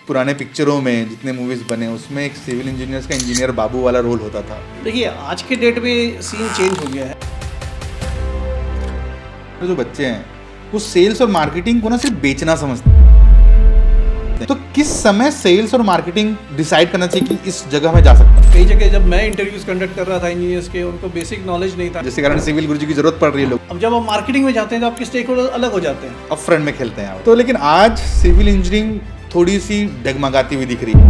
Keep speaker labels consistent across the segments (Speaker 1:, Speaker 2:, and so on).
Speaker 1: पुराने पिक्चरों में जितने मूवीज बने उसमें एक सिविल इंजीनियर्स का इंजीनियर बाबू वाला रोल होता था।
Speaker 2: देखिए आज के डेट में सीन चेंज हो गया है।
Speaker 1: जो बच्चे हैं वो सेल्स और मार्केटिंग को ना सिर्फ बेचना समझते हैं। तो किस समय सेल्स और मार्केटिंग डिसाइड करना चाहिए कि इस जगह में जा सकता हूँ?
Speaker 2: कई जगह जब मैं इंटरव्यूज कंडक्ट कर रहा था इंजीनियर्स के, उनको बेसिक नॉलेज नहीं था,
Speaker 1: जिसके कारण सिविल गुरुजी की जरूरत पड़ रही है। लोग
Speaker 2: अब जब आप मार्केटिंग में जाते हैं तो आपके स्टेक होल्डर अलग हो जाते हैं,
Speaker 1: अब फ्रंट में खेलते हैं। तो लेकिन आज सिविल इंजीनियरिंग थोड़ी सी डगमगाती हुई दिख रही है।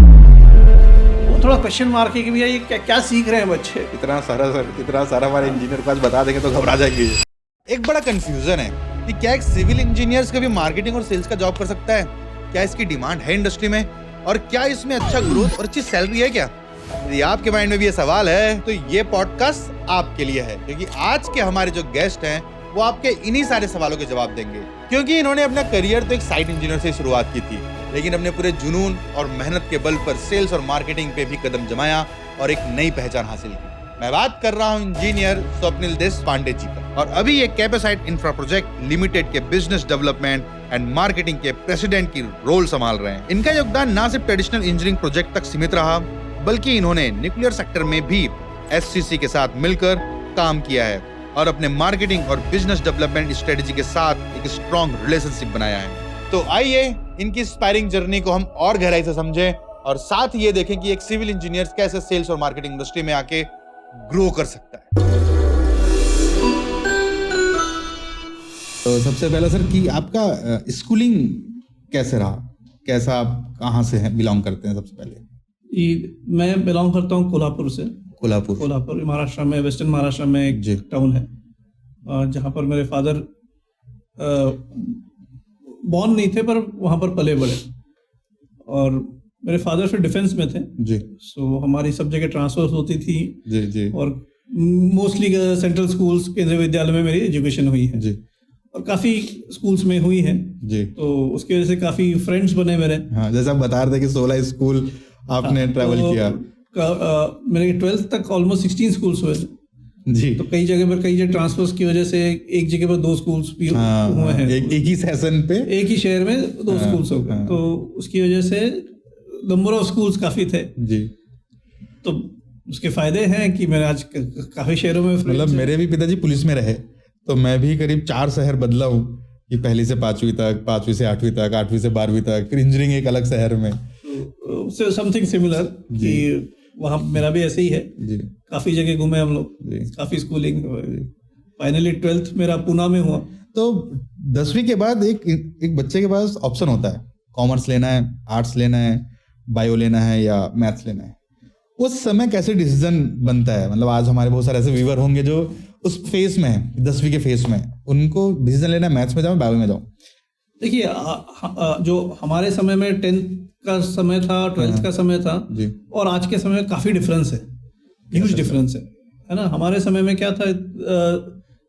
Speaker 2: वो थोड़ा क्वेश्चन मार्क है कि भैया ये क्या सीख रहे हैं बच्चे।
Speaker 1: इतना सारा हमारे इंजीनियर को आज बता देंगे तो घबरा जाएंगे। एक बड़ा कंफ्यूजन है कि क्या एक सिविल इंजीनियर्स कभी मार्केटिंग और सेल्स का जॉब कर सकता है? क्या इसकी डिमांड है इंडस्ट्री में? और क्या इसमें अच्छा ग्रोथ और अच्छी सैलरी है क्या? यदि आपके माइंड में भी ये सवाल है तो ये पॉडकास्ट आपके लिए है, क्योंकि आज के हमारे जो गेस्ट हैं वो आपके इन्हीं सारे सवालों के जवाब देंगे। क्योंकि इन्होंने अपना करियर तो एक साइट इंजीनियर से शुरुआत की थी, लेकिन अपने पूरे जुनून और मेहनत के बल पर सेल्स और मार्केटिंग पे भी कदम जमाया और एक नई पहचान हासिल की। मैं बात कर रहा हूँ इंजीनियर स्वप्निल देशपांडे जी का, और अभी ये कैपेसाइट इंफ्रा प्रोजेक्ट लिमिटेड के बिजनेस डेवलपमेंट एंड मार्केटिंग के प्रेसिडेंट की रोल संभाल रहे हैं। इनका योगदान न सिर्फ ट्रेडिशनल इंजीनियरिंग प्रोजेक्ट तक सीमित रहा, बल्कि इन्होंने न्यूक्लियर सेक्टर में भी एससीसी के साथ मिलकर काम किया है और अपने मार्केटिंग और बिजनेस डेवलपमेंट स्ट्रेटेजी के साथ एक स्ट्रॉन्ग रिलेशनशिप बनाया है। तो आइए इनकी इंस्पायरिंग जर्नी को हम और गहराई से समझें और साथ ही ये देखें कि एक सिविल इंजीनियर कैसे सेल्स और मार्केटिंग इंडस्ट्री में आके ग्रो कर सकता है। तो सबसे पहला सर कि आपका स्कूलिंग कैसे रहा? कैसा, आप कहाँ से हैं, बिलोंग करते हैं? सबसे पहले
Speaker 2: मैं बिलोंग करता हूँ कोल्हापुर से।
Speaker 1: कोल्हापुर
Speaker 2: महाराष्ट्र में, वेस्टर्न महाराष्ट्र में एक टाउन है जहाँ पर मेरे फादर बॉर्न नहीं थे पर वहाँ पर पले बड़े, और मेरे फादर फिर डिफेंस में थे जी। सो हमारी सब जगह ट्रांसफर होती थी जी। और मोस्टली सेंट्रल स्कूल्स, केंद्रीय विद्यालय में मेरी एजुकेशन हुई है जी, और काफ़ी स्कूल्स में हुई है जी। तो उसकी वजह से काफ़ी फ्रेंड्स बने मेरे।
Speaker 1: हाँ, जैसे आप बता रहे थे कि 16 स्कूल आपने ट्रैवल किया।
Speaker 2: मेरे 12th तक ऑलमोस्ट 16 स्कूल्स हुए जी। तो कई जगह ट्रांसफर्स की वजह से एक जगह पर 2 स्कूल्स भी हुए हैं।
Speaker 1: एक ही सेशन पे एक ही
Speaker 2: शहर में 2 स्कूल्स हो गए। तो उसकी वजह से नंबर ऑफ स्कूल्स काफ़ी थे जी। तो उसके फायदे हैं कि मैं आज काफ़ी शहरों में,
Speaker 1: मतलब मेरे भी पिताजी पुलिस में रहे, तो मैं भी करीब 4 शहर बदला हूँ कि पहली से 5वीं तक, 5वीं से 8वीं तक, 8वीं से 12वीं तक, फिर इंजीनियरिंग एक अलग शहर में।
Speaker 2: समथिंग सिमिलर कि वहाँ मेरा भी ऐसे ही है जी। काफ़ी जगह घूमे हम लोग, काफ़ी स्कूलिंग। फाइनली 12th मेरा पुणे में हुआ।
Speaker 1: तो 10वीं के बाद एक बच्चे के पास ऑप्शन होता है, कॉमर्स लेना है, आर्ट्स लेना है, बायो लेना है या मैथ्स लेना है। उस समय कैसे डिसीजन बनता है? मतलब आज हमारे बहुत सारे ऐसे व्यूअर होंगे जो उस फेस में है, 10वीं के फेस में, उनको डिसीजन लेना है मैथ्स में जाऊँ, बायो में जाऊँ।
Speaker 2: देखिए जो हमारे समय में 10th का समय था, 12th का समय था जी, और आज के समय में काफ़ी डिफरेंस है, ह्यूज डिफरेंस है ना। हमारे समय में क्या था,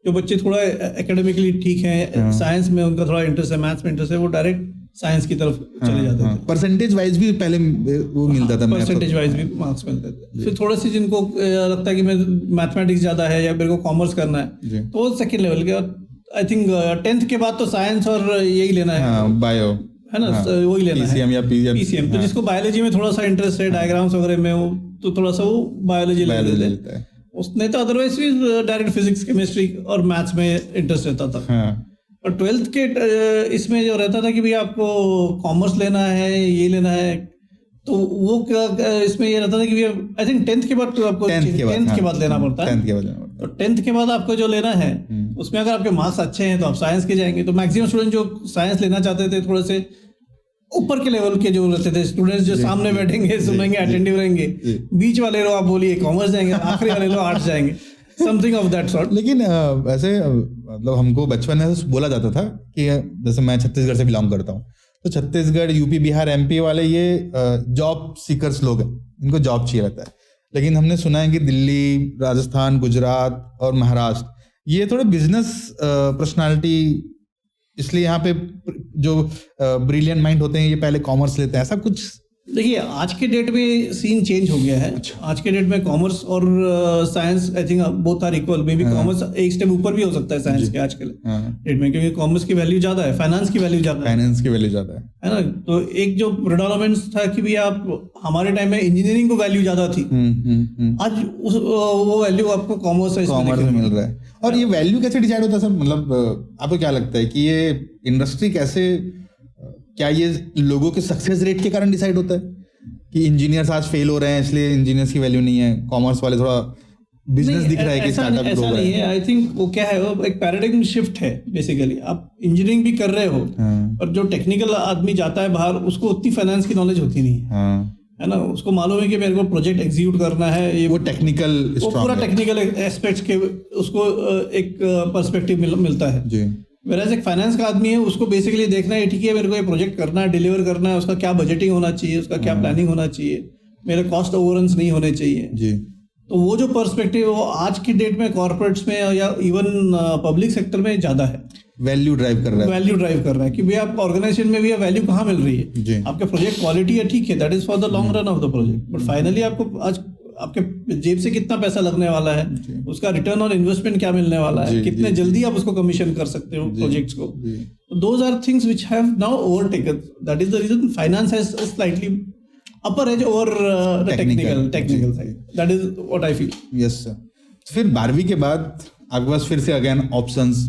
Speaker 2: जो बच्चे थोड़ा एकेडमिकली ठीक हैं, साइंस में उनका थोड़ा इंटरेस्ट है, मैथ्स में इंटरेस्ट है, वो डायरेक्ट साइंस की तरफ चले जाते थे।
Speaker 1: परसेंटेज वाइज भी पहले वो मिलता था,
Speaker 2: परसेंटेज वाइज भी मार्क्स मिलते थे। फिर थोड़े से जिनको लगता है कि मैं मैथमेटिक्स ज़्यादा है या मेरे को कॉमर्स करना है, तो सेकेंड लेवल के, आई थिंक 10th के बाद तो साइंस और यही लेना है, बायो है ना, वही लेना है, PCM या PCM। तो जिसको बायोलॉजी में थोड़ा सा इंटरेस्ट है, डायग्राम्स वगैरह में, वो तो थोड़ा सा वो बायोलॉजी ले लेते हैं। उसने तो अदरवाइज भी डायरेक्ट फिजिक्स, केमिस्ट्री और मैथ्स में इंटरेस्ट रहता था। और 12th के इसमें जो रहता था कि भाई आपको कॉमर्स लेना है, ये लेना है, तो वो इसमें ये रहता था कि आई थिंक 10th के बाद तो आपको 10th के बाद लेना पड़ता है। तो 10th के बाद आपको जो लेना है उसमें अगर आपके मार्क्स अच्छे हैं तो आप साइंस के जाएंगे। तो मैक्सिमम स्टूडेंट जो साइंस लेना चाहते थे, थोड़े से ऊपर के लेवल के जो रहते थे स्टूडेंट्स, जो सामने बैठेंगे, सुनेंगे, अटेंटिव रहेंगे, बीच वाले लोग आप बोलिए कॉमर्स जाएंगे, आखिरी वाले लोग आर्ट्स जाएंगे, समथिंग ऑफ दैट सॉर्ट।
Speaker 1: लेकिन वैसे मतलब हमको बचपन में बोला जाता था कि जैसे मैं छत्तीसगढ़ से बिलोंग करता हूँ, तो छत्तीसगढ़, यूपी, बिहार, MP वाले ये जॉब सीकर्स लोग हैं, इनको जॉब चाहिए रहता है। लेकिन हमने सुना है कि दिल्ली, राजस्थान, गुजरात और महाराष्ट्र ये थोड़े बिजनेस पर्सनालिटी, इसलिए यहाँ पे जो ब्रिलियंट माइंड होते हैं ये पहले कॉमर्स लेते हैं। ऐसा कुछ
Speaker 2: देखिए आज के डेट में सीन चेंज हो गया है। आज के डेट में कॉमर्स और science I think both are equal. May be commerce एक स्टेप ऊपर भी हो सकता है साइंस के आज के डेट में, क्योंकि कॉमर्स की वैल्यू ज्यादा है, फाइनेंस की वैल्यू ज्यादा है ना। तो एक जो प्रेडोमिनेंस था कि भी आप हमारे टाइम में इंजीनियरिंग को वैल्यू ज्यादा थी, आज वो वैल्यू आपको कॉमर्स
Speaker 1: में मिल रहा है। और ये वैल्यू कैसे डिसाइड होता है सर? मतलब आपको क्या लगता है कि ये इंडस्ट्री कैसे, क्या ये लोगों के सक्सेस रेट के कारण डिसाइड होता है कि इंजीनियर्स आज फेल हो रहे हैं इसलिए इंजीनियर्स की वैल्यू नहीं है, कॉमर्स वाले थोड़ा बिजनेस दिख रहा है कि स्टार्टअप ग्रो हो रहा है?
Speaker 2: आई थिंक वो क्या है, वो एक पैराडाइम शिफ्ट है बेसिकली। आप इंजीनियरिंग भी कर रहे हो और जो टेक्निकल आदमी जाता है बाहर, उसको उतनी फाइनेंस की नॉलेज होती नहीं है ना। उसको मालूम है कि मेरे को प्रोजेक्ट एग्जीक्यूट करना है, ये
Speaker 1: वो टेक्निकल,
Speaker 2: वो पूरा टेक्निकल एस्पेक्ट्स के उसको एक पर्सपेक्टिव मिलता है जी। वैसे एक फाइनेंस का आदमी है, उसको बेसिकली देखना है ठीक है मेरे को ये प्रोजेक्ट करना है, डिलीवर करना है, उसका क्या बजटिंग होना चाहिए, उसका क्या प्लानिंग होना चाहिए, मेरे कॉस्ट ओवररन्स नहीं होने चाहिए जी। तो वो जो पर्सपेक्टिव वो आज की डेट में कॉर्पोरेट्स में या इवन पब्लिक सेक्टर में ज्यादा है।
Speaker 1: वैल्यू ड्राइव कर
Speaker 2: रहा है कि भाई आप ऑर्गेनाइजेशन में भी वैल्यू कहाँ मिल रही है। आपके प्रोजेक्ट क्वालिटी है ठीक है, that is for the long run of the project, but finally आपको आज आपके जेब से कितना पैसा लगने वाला है, उसका रिटर्न ऑन इन्वेस्टमेंट क्या मिलने वाला है, कितने जल्दी आप उसको कमीशन कर सकते हो प्रोजेक्ट्स को। Those are things which have now overtaken, that is the reason finance has slightly upper edge over the technical side, that is what I feel.
Speaker 1: Yes sir. फिर 12वीं के बाद आपके पास फिर से अगेन ऑप्शंस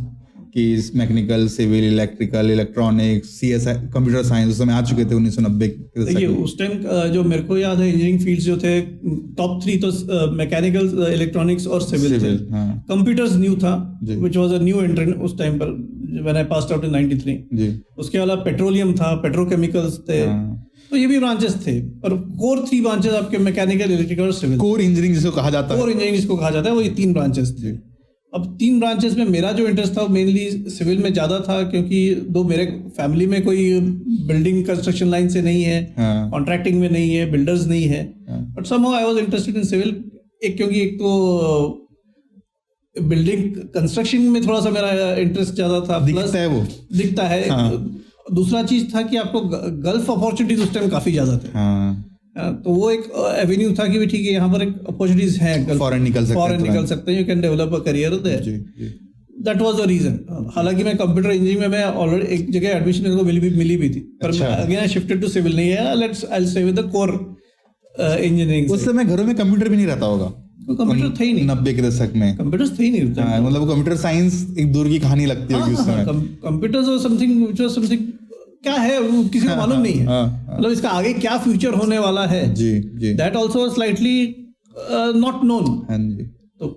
Speaker 1: कि mechanical, civil, electrical, electronics, CSI, computer science, उस समय आ चुके थे 1990 के।
Speaker 2: देखिए उस टाइम जो मेरे को याद है इंजीनियरिंग फील्ड्स जो थे टॉप 3 तो मैकेनिकल, इलेक्ट्रॉनिक्स और सिविल थे। कंप्यूटर्स न्यू था व्हिच वाज अ न्यू एंट्रेंट उस टाइम पर when I passed out in 93 जी। उसके अलावा पेट्रोलियम था, पेट्रोकेमिकल्स थे, तो ये भी ब्रांचेस थे। और कोर 3 ब्रांचेस आपके मैकेनिकल, इलेक्ट्रिकल और सिविल,
Speaker 1: कोर इंजीनियरिंग जिसको कहा जाता है,
Speaker 2: कोर इंजीनियरिंग जिसको कहा जाता है, वो ये 3 ब्रांचेस थे। अब 3 ब्रांचेस में मेरा जो इंटरेस्ट था मेनली सिविल में ज्यादा था, क्योंकि दो मेरे फैमिली में कोई बिल्डिंग कंस्ट्रक्शन लाइन से नहीं है, कॉन्ट्रैक्टिंग में नहीं है, बिल्डर्स नहीं है, but somehow I was interested in civil. क्योंकि एक तो बिल्डिंग कंस्ट्रक्शन में थोड़ा सा मेरा इंटरेस्ट ज्यादा था, दिखता है। दूसरा चीज था कि आपको गल्फ अपॉर्चुनिटीज उस टाइम काफी ज्यादा थे, तो वो एक एवेन्यू था कि ठीक है यहाँ पर एक अपॉर्चुनिटीज हैं, फॉरेन निकल सकते हैं, you can develop a career there. That was the reason. हालांकि मैं कंप्यूटर इंजीनियरिंग में मैं ऑलरेडी एक जगह एडमिशन मेरे को मिली भी थी, पर again I shifted to civil. नहीं है, let's I will stay with the core engineering.
Speaker 1: उस समय घरों में कंप्यूटर भी नहीं रहता होगा,
Speaker 2: कंप्यूटर था ही नहीं
Speaker 1: 90 के दशक में,
Speaker 2: कंप्यूटर्स थे ही नहीं।
Speaker 1: मतलब कंप्यूटर साइंस एक दूर की कहानी लगती होगी उस समय।
Speaker 2: कंप्यूटर्स वाज समथिंग क्या है वो किसी को मालूम नहीं है, मतलब इसका आगे क्या फ्यूचर होने वाला है जी। That also slightly not known. तो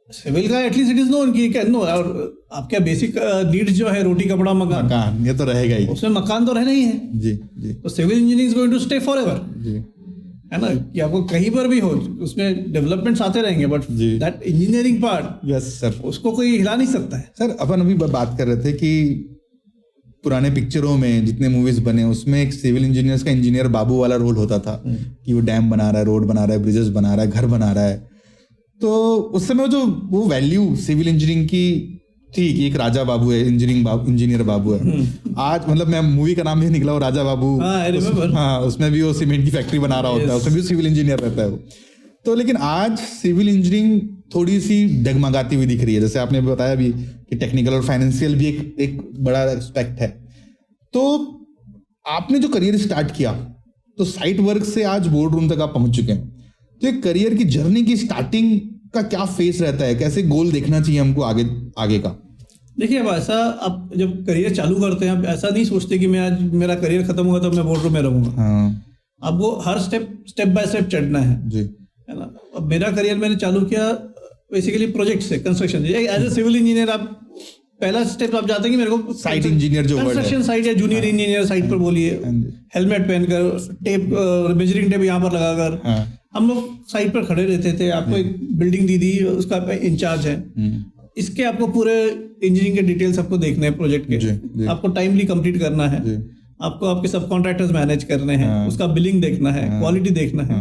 Speaker 2: सिविल का एटलीस्ट इट इज नोन कि कैन नो, और आपके बेसिक नीड्स जो है रोटी कपड़ा मकान,
Speaker 1: ये तो रहेगा ही,
Speaker 2: उसमें मकान तो रहना ही है जी। तो civil engineering is going to stay forever जी, है ना, कि आपको कहीं पर भी हो उसमें डेवलपमेंट्स आते रहेंगे, but that engineering part
Speaker 1: yes sir उसको
Speaker 2: कोई हिला नहीं सकता है।
Speaker 1: सर अपन अभी बात कर रहे थे कि पुराने पिक्चरों में जितने मूवीज बने उसमें एक सिविल इंजीनियर्स का इंजीनियर बाबू वाला रोल होता था कि वो डैम बना रहा है, रोड बना रहा है, ब्रिजेस बना रहा है, घर बना रहा है। तो उस समय जो वो वैल्यू सिविल इंजीनियरिंग की थी कि एक राजा बाबू है, इंजीनियर बाबू है। आज मतलब मैं मूवी का नाम भी निकला वो राजा बाबू, उसमें भी वो सीमेंट की फैक्ट्री बना रहा होता है, उसमें भी सिविल इंजीनियर रहता है वो। तो लेकिन आज सिविल इंजीनियरिंग थोड़ी सी डगमगाती हुई दिख रही है, जैसे आपने बताया भी कि टेक्निकल और फाइनेंशियल भी एक बड़ा एस्पेक्ट है। तो आपने जो करियर स्टार्ट किया तो साइट वर्क से आज बोर्ड रूम तक आप पहुंच चुके हैं, तो एक करियर की जर्नी की स्टार्टिंग का क्या फेस रहता है, कैसे गोल देखना चाहिए हमको आगे का?
Speaker 2: देखिए अब ऐसा, आप जब करियर चालू करते हैं आप ऐसा नहीं सोचते कि मैं आज मेरा करियर खत्म हुआ तो मैं बोर्ड रूम में रहूंगा। आपको हर स्टेप बाय स्टेप चढ़ना है जी, है ना। अब मेरा करियर मैंने चालू किया बेसिकली प्रोजेक्ट से, construction. As a civil engineer आप पहला स्टेप आप जाते हैं कि मेरे को
Speaker 1: साइट इंजीनियर जो
Speaker 2: कंस्ट्रक्शन साइट या जूनियर इंजीनियर साइट पर बोलिए, हेलमेट पहनकर, टेप मेजरिंग टेप यहाँ पर लगाकर हम लोग साइट पर खड़े रहते थे। आपको एक बिल्डिंग दी उसका इंचार्ज है, इसके आपको पूरे इंजीनियरिंग के डिटेल्स आपको देखने हैं प्रोजेक्ट के, आपको टाइमली कंप्लीट करना है, आपको आपके सब कॉन्ट्रैक्टर्स मैनेज करने हैं, उसका बिलिंग देखना है, क्वालिटी देखना है,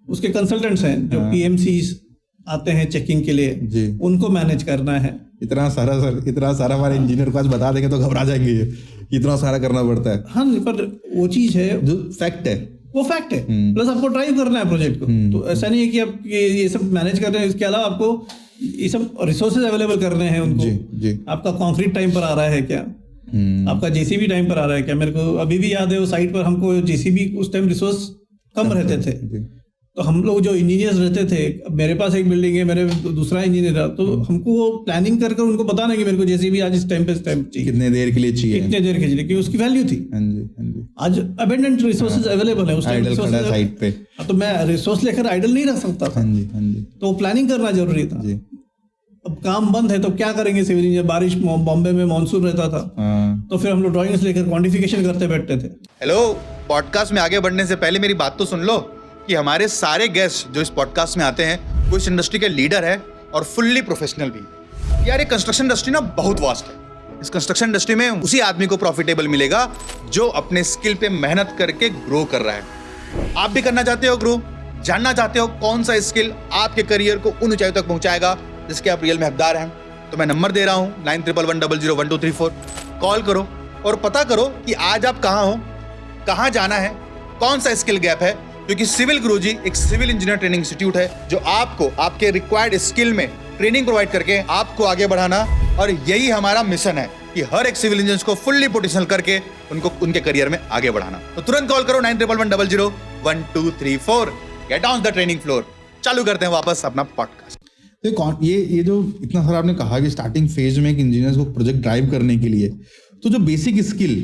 Speaker 2: उसके कंसल्टेंट्स हैं जो पीएमसीज आते हैं चेकिंग के लिए, उनको मैनेज करना है।
Speaker 1: इतना सारा हमारे इंजीनियर को आज बता देंगे तो घबरा जाएंगे, इतना सारा करना पड़ता है।
Speaker 2: हाँ, पर वो चीज है
Speaker 1: जो फैक्ट है,
Speaker 2: वो फैक्ट है। प्लस आपको ड्राइव करना है प्रोजेक्ट को, तो ऐसा नहीं है कि आप ये सब मैनेज कर रहे हैं, इसके अलावा आपको ये सब रिसोर्सेज अवेलेबल करने हैं उनको। जी। आपका कंक्रीट टाइम पर आ रहा है क्या, आपका जेसीबी टाइम पर आ रहा है क्या? मेरे को अभी भी याद है वो साइट पर हमको जेसीबी उस टाइम रिसोर्स कम रहते थे, तो हम लोग जो इंजीनियर्स रहते थे, मेरे पास एक बिल्डिंग है, मेरे दूसरा इंजीनियर था, तो हमको वो प्लानिंग कर उनको बताना कि मेरे को जेसीबी आज इस टाइम पे चाहिए,
Speaker 1: कितने देर के लिए चाहिए,
Speaker 2: कितने देर के लिए, क्योंकि उसकी वैल्यू थी। आज अबेंडेंट रिसोर्सेज अवेलेबल है, उस टाइम
Speaker 1: साइट पे,
Speaker 2: तो मैं रिसोर्स लेकर आइडल नहीं रख सकता था। तो प्लानिंग करना जरूरी था। अब काम बंद है तो क्या करेंगे सिविल इंजीनियर, बारिश बॉम्बे में मानसून रहता था, तो फिर हम लोग ड्राइंग्स लेकर क्वांटिफिकेशन करते बैठते थे।
Speaker 1: हेलो, पॉडकास्ट में आगे बढ़ने से पहले मेरी बात तो सुन लो कि हमारे सारे गेस्ट जो इस पॉडकास्ट में आते हैं वो इस इंडस्ट्री के लीडर है और फुल्ली प्रोफेशनल भी। यार ये कंस्ट्रक्शन इंडस्ट्री ना बहुत वास्ट है। इस कंस्ट्रक्शन इंडस्ट्री में उसी आदमी को प्रॉफिटेबल मिलेगा जो अपने स्किल पे मेहनत करके ग्रो कर रहा है। आप भी करना चाहते हो ग्रो, जानना चाहते हो कौन सा स्किल आपके करियर को उन ऊंचाइयों तक पहुंचाएगा जिसके आप रियल में हकदार हैं, तो मैं नंबर दे रहा हूं 9111001234। कॉल करो और पता करो कि आज आप कहां हो, कहां जाना है, कौन सा स्किल गैप है, क्योंकि सिविल गुरुजी एक सिविल इंजीनियर ट्रेनिंग इंस्टीट्यूट है जो आपको आपके रिक्वायर्ड स्किल में ट्रेनिंग प्रोवाइड करके आपको आगे बढ़ाना, और यही हमारा मिशन है कि हर एक सिविल इंजीनियर्स को फुल्ली पोटेंशियल करके उनको उनके करियर में आगे बढ़ाना। तो तुरंत कॉल करो 9111001234। Get on the training floor. चालू करते हैं वापस अपना पॉडकास्ट। तो ये जो इतना सारा आपने कहा कि स्टार्टिंग फेज में एक इंजीनियर्स को प्रोजेक्ट ड्राइव करने के लिए, तो जो बेसिक स्किल,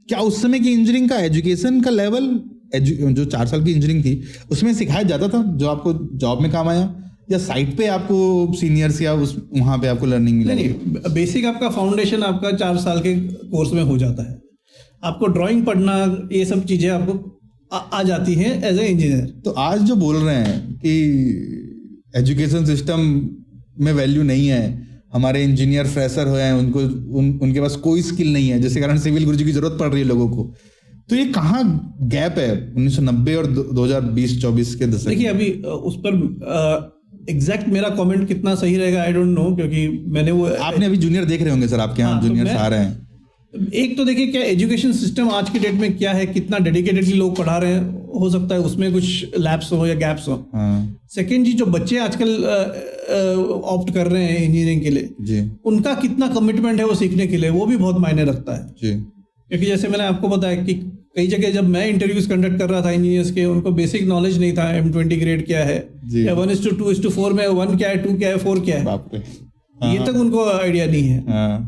Speaker 1: क्या उस समय की इंजीनियरिंग का एजुकेशन का लेवल, जो 4 साल की इंजीनियरिंग थी उसमें सिखाया जाता था जो आपको जॉब में काम आया, या साइट पे आपको सीनियर्स या उस वहां पे आपको लर्निंग मिला?
Speaker 2: नहीं, बेसिक आपका फाउंडेशन आपका 4 साल के कोर्स में हो जाता है। आपको ड्राइंग पढ़ना, ये सब चीजें आपको आ जाती हैं एज ए इंजीनियर।
Speaker 1: तो आज जो बोल रहे हैं कि एजुकेशन सिस्टम में वैल्यू नहीं है, हमारे इंजीनियर फ्रेशर हुए हैं, उनके पास कोई स्किल नहीं है, जिसके कारण सिविल गुरुजी की जरूरत पड़ रही है लोगों को, तो ये कहाँ गैप है 1990 और 2020-24 के दशक?
Speaker 2: देखिए अभी उस पर एग्जैक्ट मेरा कमेंट कितना सही रहेगा आई डोंट नो, क्योंकि मैंने वो, आपने
Speaker 1: अभी जूनियर देख रहे होंगे सर, आपके यहाँ जूनियर्स आ रहे हैं।
Speaker 2: एक तो देखिए क्या एजुकेशन सिस्टम आज की डेट में क्या है, कितना डेडिकेटेडली लोग पढ़ा रहे हैं, हो सकता है उसमें कुछ लैप्स हो या गैप्स हो। सेकेंड चीज, जो बच्चे आजकल ऑप्ट कर रहे हैं इंजीनियरिंग के लिए, उनका कितना कमिटमेंट है वो सीखने के लिए, वो भी बहुत मायने रखता है। क्योंकि जैसे मैंने आपको बताया कि कई जगह जब मैं इंटरव्यूज कंडक्ट कर रहा था इंजीनियर्स के, उनको बेसिक नॉलेज नहीं था M20 ग्रेड क्या है, या 1:2:4 में 1 क्या है, 2 क्या है, 4 क्या है, ये तक उनको आइडिया नहीं है।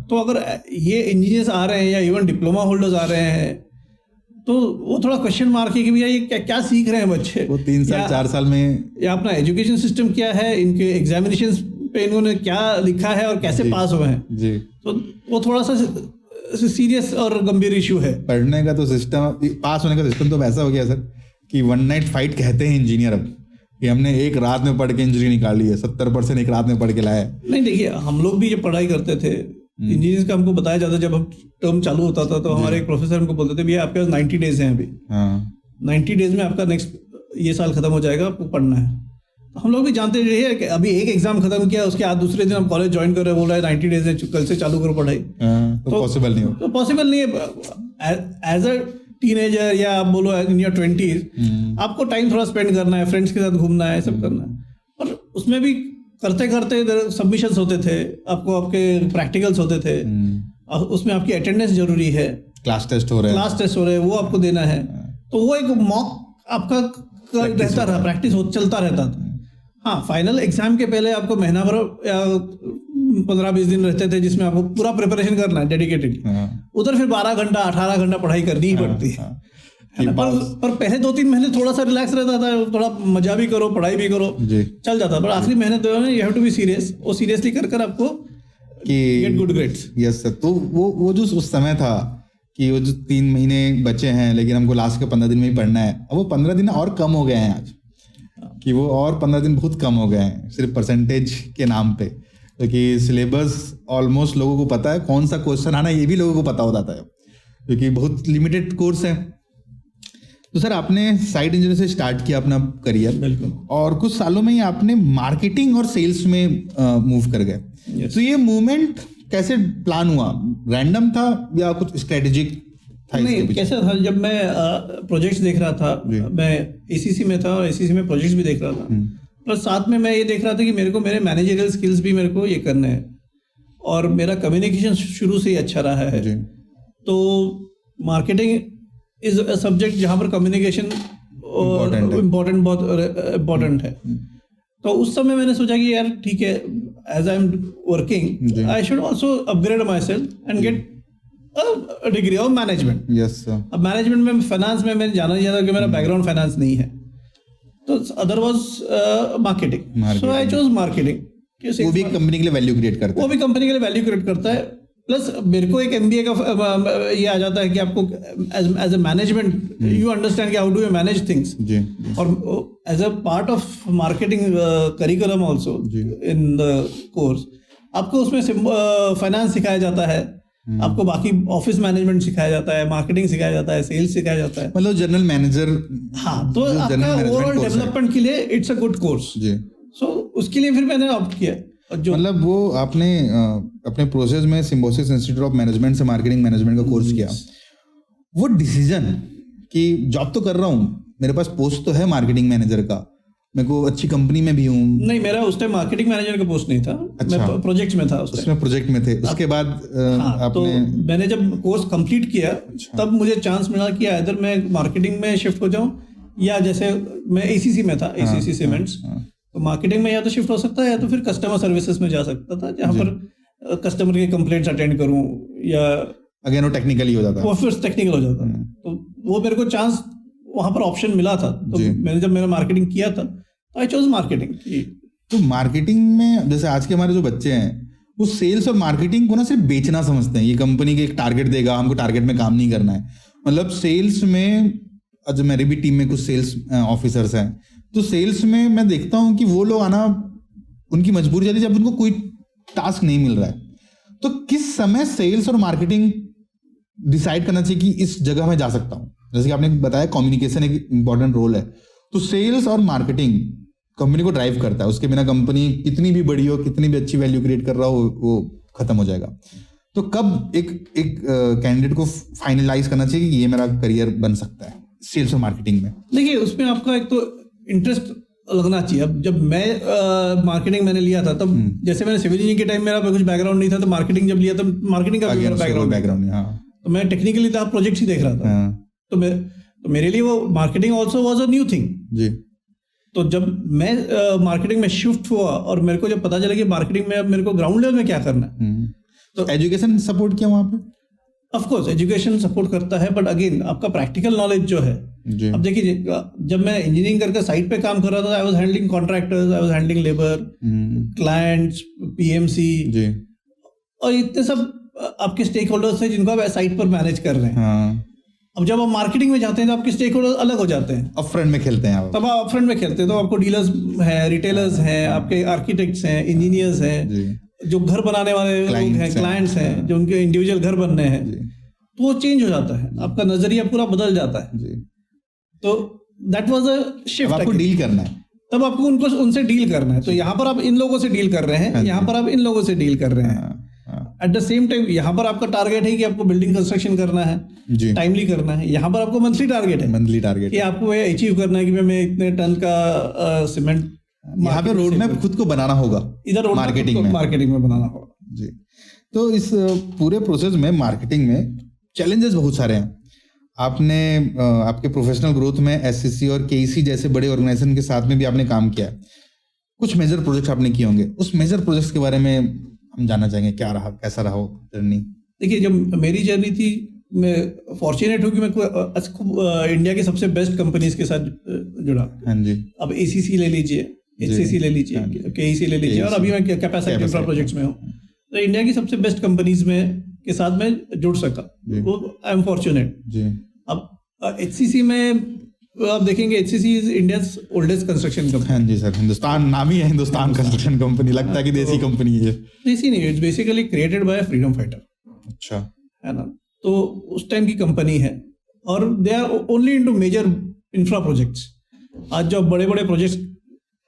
Speaker 2: तो अगर ये इंजीनियर्स आ रहे हैं या इवन डिप्लोमा होल्डर्स आ रहे हैं, तो वो थोड़ा क्वेश्चन मार्क है कि भैया ये क्या सीख रहे हैं बच्चे, वो 3 साल 4 साल में, या अपना एजुकेशन सिस्टम क्या है, इनके एग्जामिनेशन पे इन्होंने क्या लिखा है और कैसे पास हुए हैं। तो वो थोड़ा सा सीरियस और गंभीर इशू है। पढ़ने का तो सिस्टम, पास होने का सिस्टम तो वैसा हो गया सर कि 1 नाइट फाइट कहते हैं इंजीनियर अब, कि हमने एक रात में पढ़ के इंजीनियरिंग निकाली है, 70% एक रात में पढ़ के लाया। नहीं देखिए, हम लोग भी जब पढ़ाई करते थे इंजीनियर्स का, हमको बताया जाता, जब हम टर्म चालू होता था तो हमारे एक प्रोफेसर हमको बोलते थे, भैया आपके पास 90 डेज हैं अभी, 90 डेज में आपका नेक्स्ट ये साल खत्म हो जाएगा, आपको पढ़ना है। तो हम लोग भी जानते रहे कि अभी एक एग्जाम खत्म किया, उसके बाद दूसरे दिन हम कॉलेज ज्वाइन कर रहे, बोल रहे 90 डेज है, कल से चालू करो पढ़ाई। तो पॉसिबल नहीं हो, तो पॉसिबल नहीं है। एज अ टीनेजर या आप बोलो इन योर 20s, आपको टाइम थोड़ा स्पेंड करना है, फ्रेंड्स के साथ घूमना है, सब करना है। और उसमें भी करते करते सबमिशंस होते थे, आपको आपके प्रैक्टिकल्स होते थे, उसमें आपकी अटेंडेंस जरूरी है, क्लास टेस्ट हो रहे हैं, वो आपको देना है। तो वो एक मॉक आपका रहता रहा, प्रैक्टिस चलता रहता था। हाँ, फाइनल एग्जाम के पहले आपको महीना भर या 15-20 दिन रहते थे जिसमें आपको पूरा प्रिपरेशन करना है डेडिकेटेडली। उधर फिर 12 घंटा 18 घंटा पढ़ाई करनी ही पड़ती है ना। पर पहले 2-3 महीने थोड़ा सा रिलैक्स रहता था, थोड़ा मजा भी करो, पढ़ाई भी करो, चल जाता। पर आखिरी महीने तो you have to be serious, वो सीरियसली कर आपको get good grades. Yes sir. तो वो जो उस समय था कि वो जो 3 महीने बचे हैं लेकिन हमको लास्ट के 15 दिन में ही पढ़ना है, अब वो 15 दिन और कम हो गए हैं आज, कि वो और 15 दिन बहुत कम हो गए हैं सिर्फ परसेंटेज के नाम पे, क्योंकि सिलेबस ऑलमोस्ट लोगों को पता है, कौन सा क्वेश्चन आना ये भी लोगों को पता हो जाता है, क्योंकि बहुत लिमिटेड कोर्स है। तो सर आपने साइट इंजीनियर से स्टार्ट किया अपना करियर, बिल्कुल, और कुछ सालों में ही आपने मार्केटिंग और सेल्स में मूव कर गए। तो ये मूवमेंट कैसे प्लान हुआ? रैंडम था या कुछ स्ट्रेटेजिक
Speaker 1: था इसके
Speaker 2: नहीं,
Speaker 1: पीछे?
Speaker 2: कैसा था, जब मैं प्रोजेक्ट्स देख रहा था, मैं एसीसी में था और एसीसी में प्रोजेक्ट्स भी देख रहा था, प्लस साथ में मैं ये देख रहा था कि मेरे को मेरे मैनेजरियल स्किल्स भी मेरे को ये करने हैं, और मेरा कम्युनिकेशन शुरू से ही अच्छा रहा है। तो मार्केटिंग इज अ सब्जेक्ट जहाँ पर कम्युनिकेशन इम्पोर्टेंट, बहुत इम्पोर्टेंट है। तो उस समय मैंने सोचा कि यार ठीक है, as I am working I should also upgrade my self and get degree of management.
Speaker 1: Yes sir.
Speaker 2: अब मैनेजमेंट में, फाइनेंस में मैंने जाना नहीं चाहता कि मेरा बैकग्राउंड फाइनेंस नहीं है, तो other was marketing, so I chose marketing.
Speaker 1: वो भी कंपनी के लिए वैल्यू क्रिएट करता है।
Speaker 2: वो भी कंपनी के लिए वैल्यू क्रिएट करता है, प्लस मेरे को एक एमबीए का ये आ जाता है कि आपको as a management you understand कि how do you manage things, और as a part of marketing curriculum also in the course आपको उसमें फाइनेंस सिखाया जाता है, आपको बाकी ऑफिस मैनेजमेंट सिखाया जाता है, मार्केटिंग सिखाया जाता है, सेल्स सिखाया जाता है,
Speaker 1: मतलब जनरल मैनेजर।
Speaker 2: हाँ, तो आपका ओवरऑल डेवलपमेंट के लिए इट्स अ गुड कोर्स। सो उसके लिए फिर मैंने ऑप्ट किया। जो
Speaker 1: मतलब वो आपने अपने प्रोसेस में सिम्बोसिस इंस्टीट्यूट ऑफ मैनेजमेंट से मार्केटिंग मैनेजमेंट का कोर्स किया, वो डिसीजन कि जॉब तो कर रहा हूँ, मेरे पास पोस्ट तो है मार्केटिंग मैनेजर का, मेरे को अच्छी कंपनी में भी हूँ।
Speaker 2: नहीं, मेरा उस टाइम मार्केटिंग मैनेजर का पोस्ट नहीं था।
Speaker 1: अच्छा।
Speaker 2: मैं प्रोजेक्ट में था
Speaker 1: उसमें प्रोजेक्ट में थे। उसके बाद
Speaker 2: आपने तो मैंने जब कोर्स कंप्लीट किया तब मुझे चांस मिला कि इधर मैं मार्केटिंग में शिफ्ट हो जाऊं, या जैसे मैं एसीसी में था, एसीसी सीमेंट्स, तो मार्केटिंग में या तो शिफ्ट हो सकता है या तो फिर कस्टमर सर्विसेज में जा सकता था, जहाँ पर कस्टमर के कंप्लेंट्स अटेंड करूं, या
Speaker 1: अगेन वो टेक्निकली हो जाता है,
Speaker 2: वो फिर टेक्निकल हो जाता है। तो वो मेरे को चांस वहां पर ऑप्शन मिला था, तो मैंने जब मैंने मार्केटिंग किया था तो आई चोज मार्केटिंग।
Speaker 1: तो मार्केटिंग में जैसे आज के हमारे जो बच्चे हैं वो सेल्स और मार्केटिंग को ना सिर्फ बेचना समझते हैं, ये कंपनी के एक टारगेट देगा, हमको टारगेट में काम नहीं करना है। मतलब सेल्स में, आज मेरी भी टीम में कुछ सेल्स ऑफिसर्स हैं, तो सेल्स में मैं देखता हूं कि वो लोग आना, उनकी मजबूरी जाती है जब उनको कोई टास्क नहीं मिल रहा है। तो किस समय सेल्स और मार्केटिंग डिसाइड करना चाहिए कि इस जगह मैं जा सकता हूं? जैसे कि आपने बताया कम्युनिकेशन एक इंपॉर्टेंट रोल है, तो सेल्स और मार्केटिंग कंपनी को ड्राइव करता है, उसके बिना कंपनी कितनी भी बड़ी हो, कितनी भी अच्छी वैल्यू क्रिएट कर रहा हो, वो खत्म हो जाएगा। तो कब एक कैंडिडेट को फाइनलाइज करना चाहिए कि ये मेरा करियर बन सकता है सेल्स और मार्केटिंग में?
Speaker 2: देखिए, उसमें आपका एक तो इंटरेस्ट लगना चाहिए। अब जब मैं मार्केटिंग मैंने लिया था, तब जैसे मैंने सिविल इंजीनियरिंग के टाइम मेरा कुछ बैकग्राउंड नहीं था, तो मार्केटिंग जब लिया तब मार्केटिंग का बैकग्राउंड, तो मैं टेक्निकली था, प्रोजेक्ट ही देख रहा था। तो मेरे लिए वो marketing also was a new thing जी। तो जब मैं मार्केटिंग में शिफ्ट हुआ और मेरे को जब पता चला कि मार्केटिंग में अब मेरे को ग्राउंड लेवल में क्या करना है,
Speaker 1: तो एजुकेशन सपोर्ट किया वहां पे?
Speaker 2: ऑफ कोर्स एजुकेशन सपोर्ट करता है, बट अगेन आपका प्रैक्टिकल नॉलेज जो है, अब देखिए, जब मैं इंजीनियरिंग करके साइट पे काम कर रहा था, I was handling contractors, I was handling labour, clients, PMC, और इतने सब आपके स्टेक होल्डर्स हैं जिनको आप साइट पर मैनेज कर रहे हैं। अब जब आप मार्केटिंग में जाते हैं तो आपके स्टेक होल्डर अलग हो जाते हैं,
Speaker 1: अपफ्रंट में खेलते हैं आप।
Speaker 2: तब आप अपफ्रंट में खेलते हैं, तो आपको डीलर्स हैं, रिटेलर्स हैं, आपके आर्किटेक्ट्स हैं, इंजीनियर्स हैं, जो घर बनाने वाले लोग हैं, क्लाइंट्स हैं, जो उनके इंडिविजुअल घर बनने हैं, तो वो चेंज हो जाता है, आपका नजरिया पूरा बदल जाता है। तो दैट वाज अ शिफ्ट।
Speaker 1: आपको डील करना है,
Speaker 2: तब आपको उनसे डील करना है। तो यहाँ पर आप इन लोगों से डील कर रहे हैं, यहाँ पर आप इन लोगों से डील कर रहे हैं। एट द सेम टाइम यहाँ पर आपका टारगेट है कि आपको बिल्डिंग कंस्ट्रक्शन करना है, टाइमली करना है। यहाँ पर आपको मंथली टारगेट है कि आपको ये अचीव करना है कि मैं इतने टन का सीमेंट,
Speaker 1: यहाँ पे रोड मैप खुद को बनाना होगा,
Speaker 2: इधर मार्केटिंग में बनाना होगा
Speaker 1: जी। तो इस पूरे प्रोसेस में मार्केटिंग में चैलेंजेस बहुत सारे हैं। आपने आपके प्रोफेशनल ग्रोथ में एससीसी और केईसी जैसे बड़े ऑर्गेनाइजेशन के साथ में भी आपने काम किया है, कुछ मेजर प्रोजेक्ट्स आपने किए होंगे, उस मेजर प्रोजेक्ट्स के बारे में हम जानना चाहेंगे, क्या रहा, कैसा रहा जर्नी?
Speaker 2: देखिए, जब मेरी जर्नी थी, मैं फॉर्चुनेट हूँ कि मैं इंडिया की सबसे बेस्ट कंपनीज के साथ जुड़ा।
Speaker 1: हाँ जी।
Speaker 2: अब एसीसी ले लीजिए, एचसीसी ले लीजिए, केईसी ले लीजिए, और अभी मैं कैपेसिटी इंफ्रा प्रोजेक्ट्स में हूँ, तो इंडिया की सबसे बेस्ट कंपनीज में के साथ मैं जुड़ सका, वो आई एम फॉर्चुनेट जी। अब एचसीसी में आप देखेंगे, HCC is India's oldest construction company.
Speaker 1: हाँ जी सर, हिंदुस्तान नाम ही है, हिंदुस्तान कंस्ट्रक्शन कंपनी, लगता है कि देसी कंपनी है।
Speaker 2: देसी नहीं, it's basically created by freedom fighter.
Speaker 1: अच्छा,
Speaker 2: है ना? तो उस टाइम की कंपनी है, और they are only into major infra projects. आज जो बड़े बड़े प्रोजेक्ट्स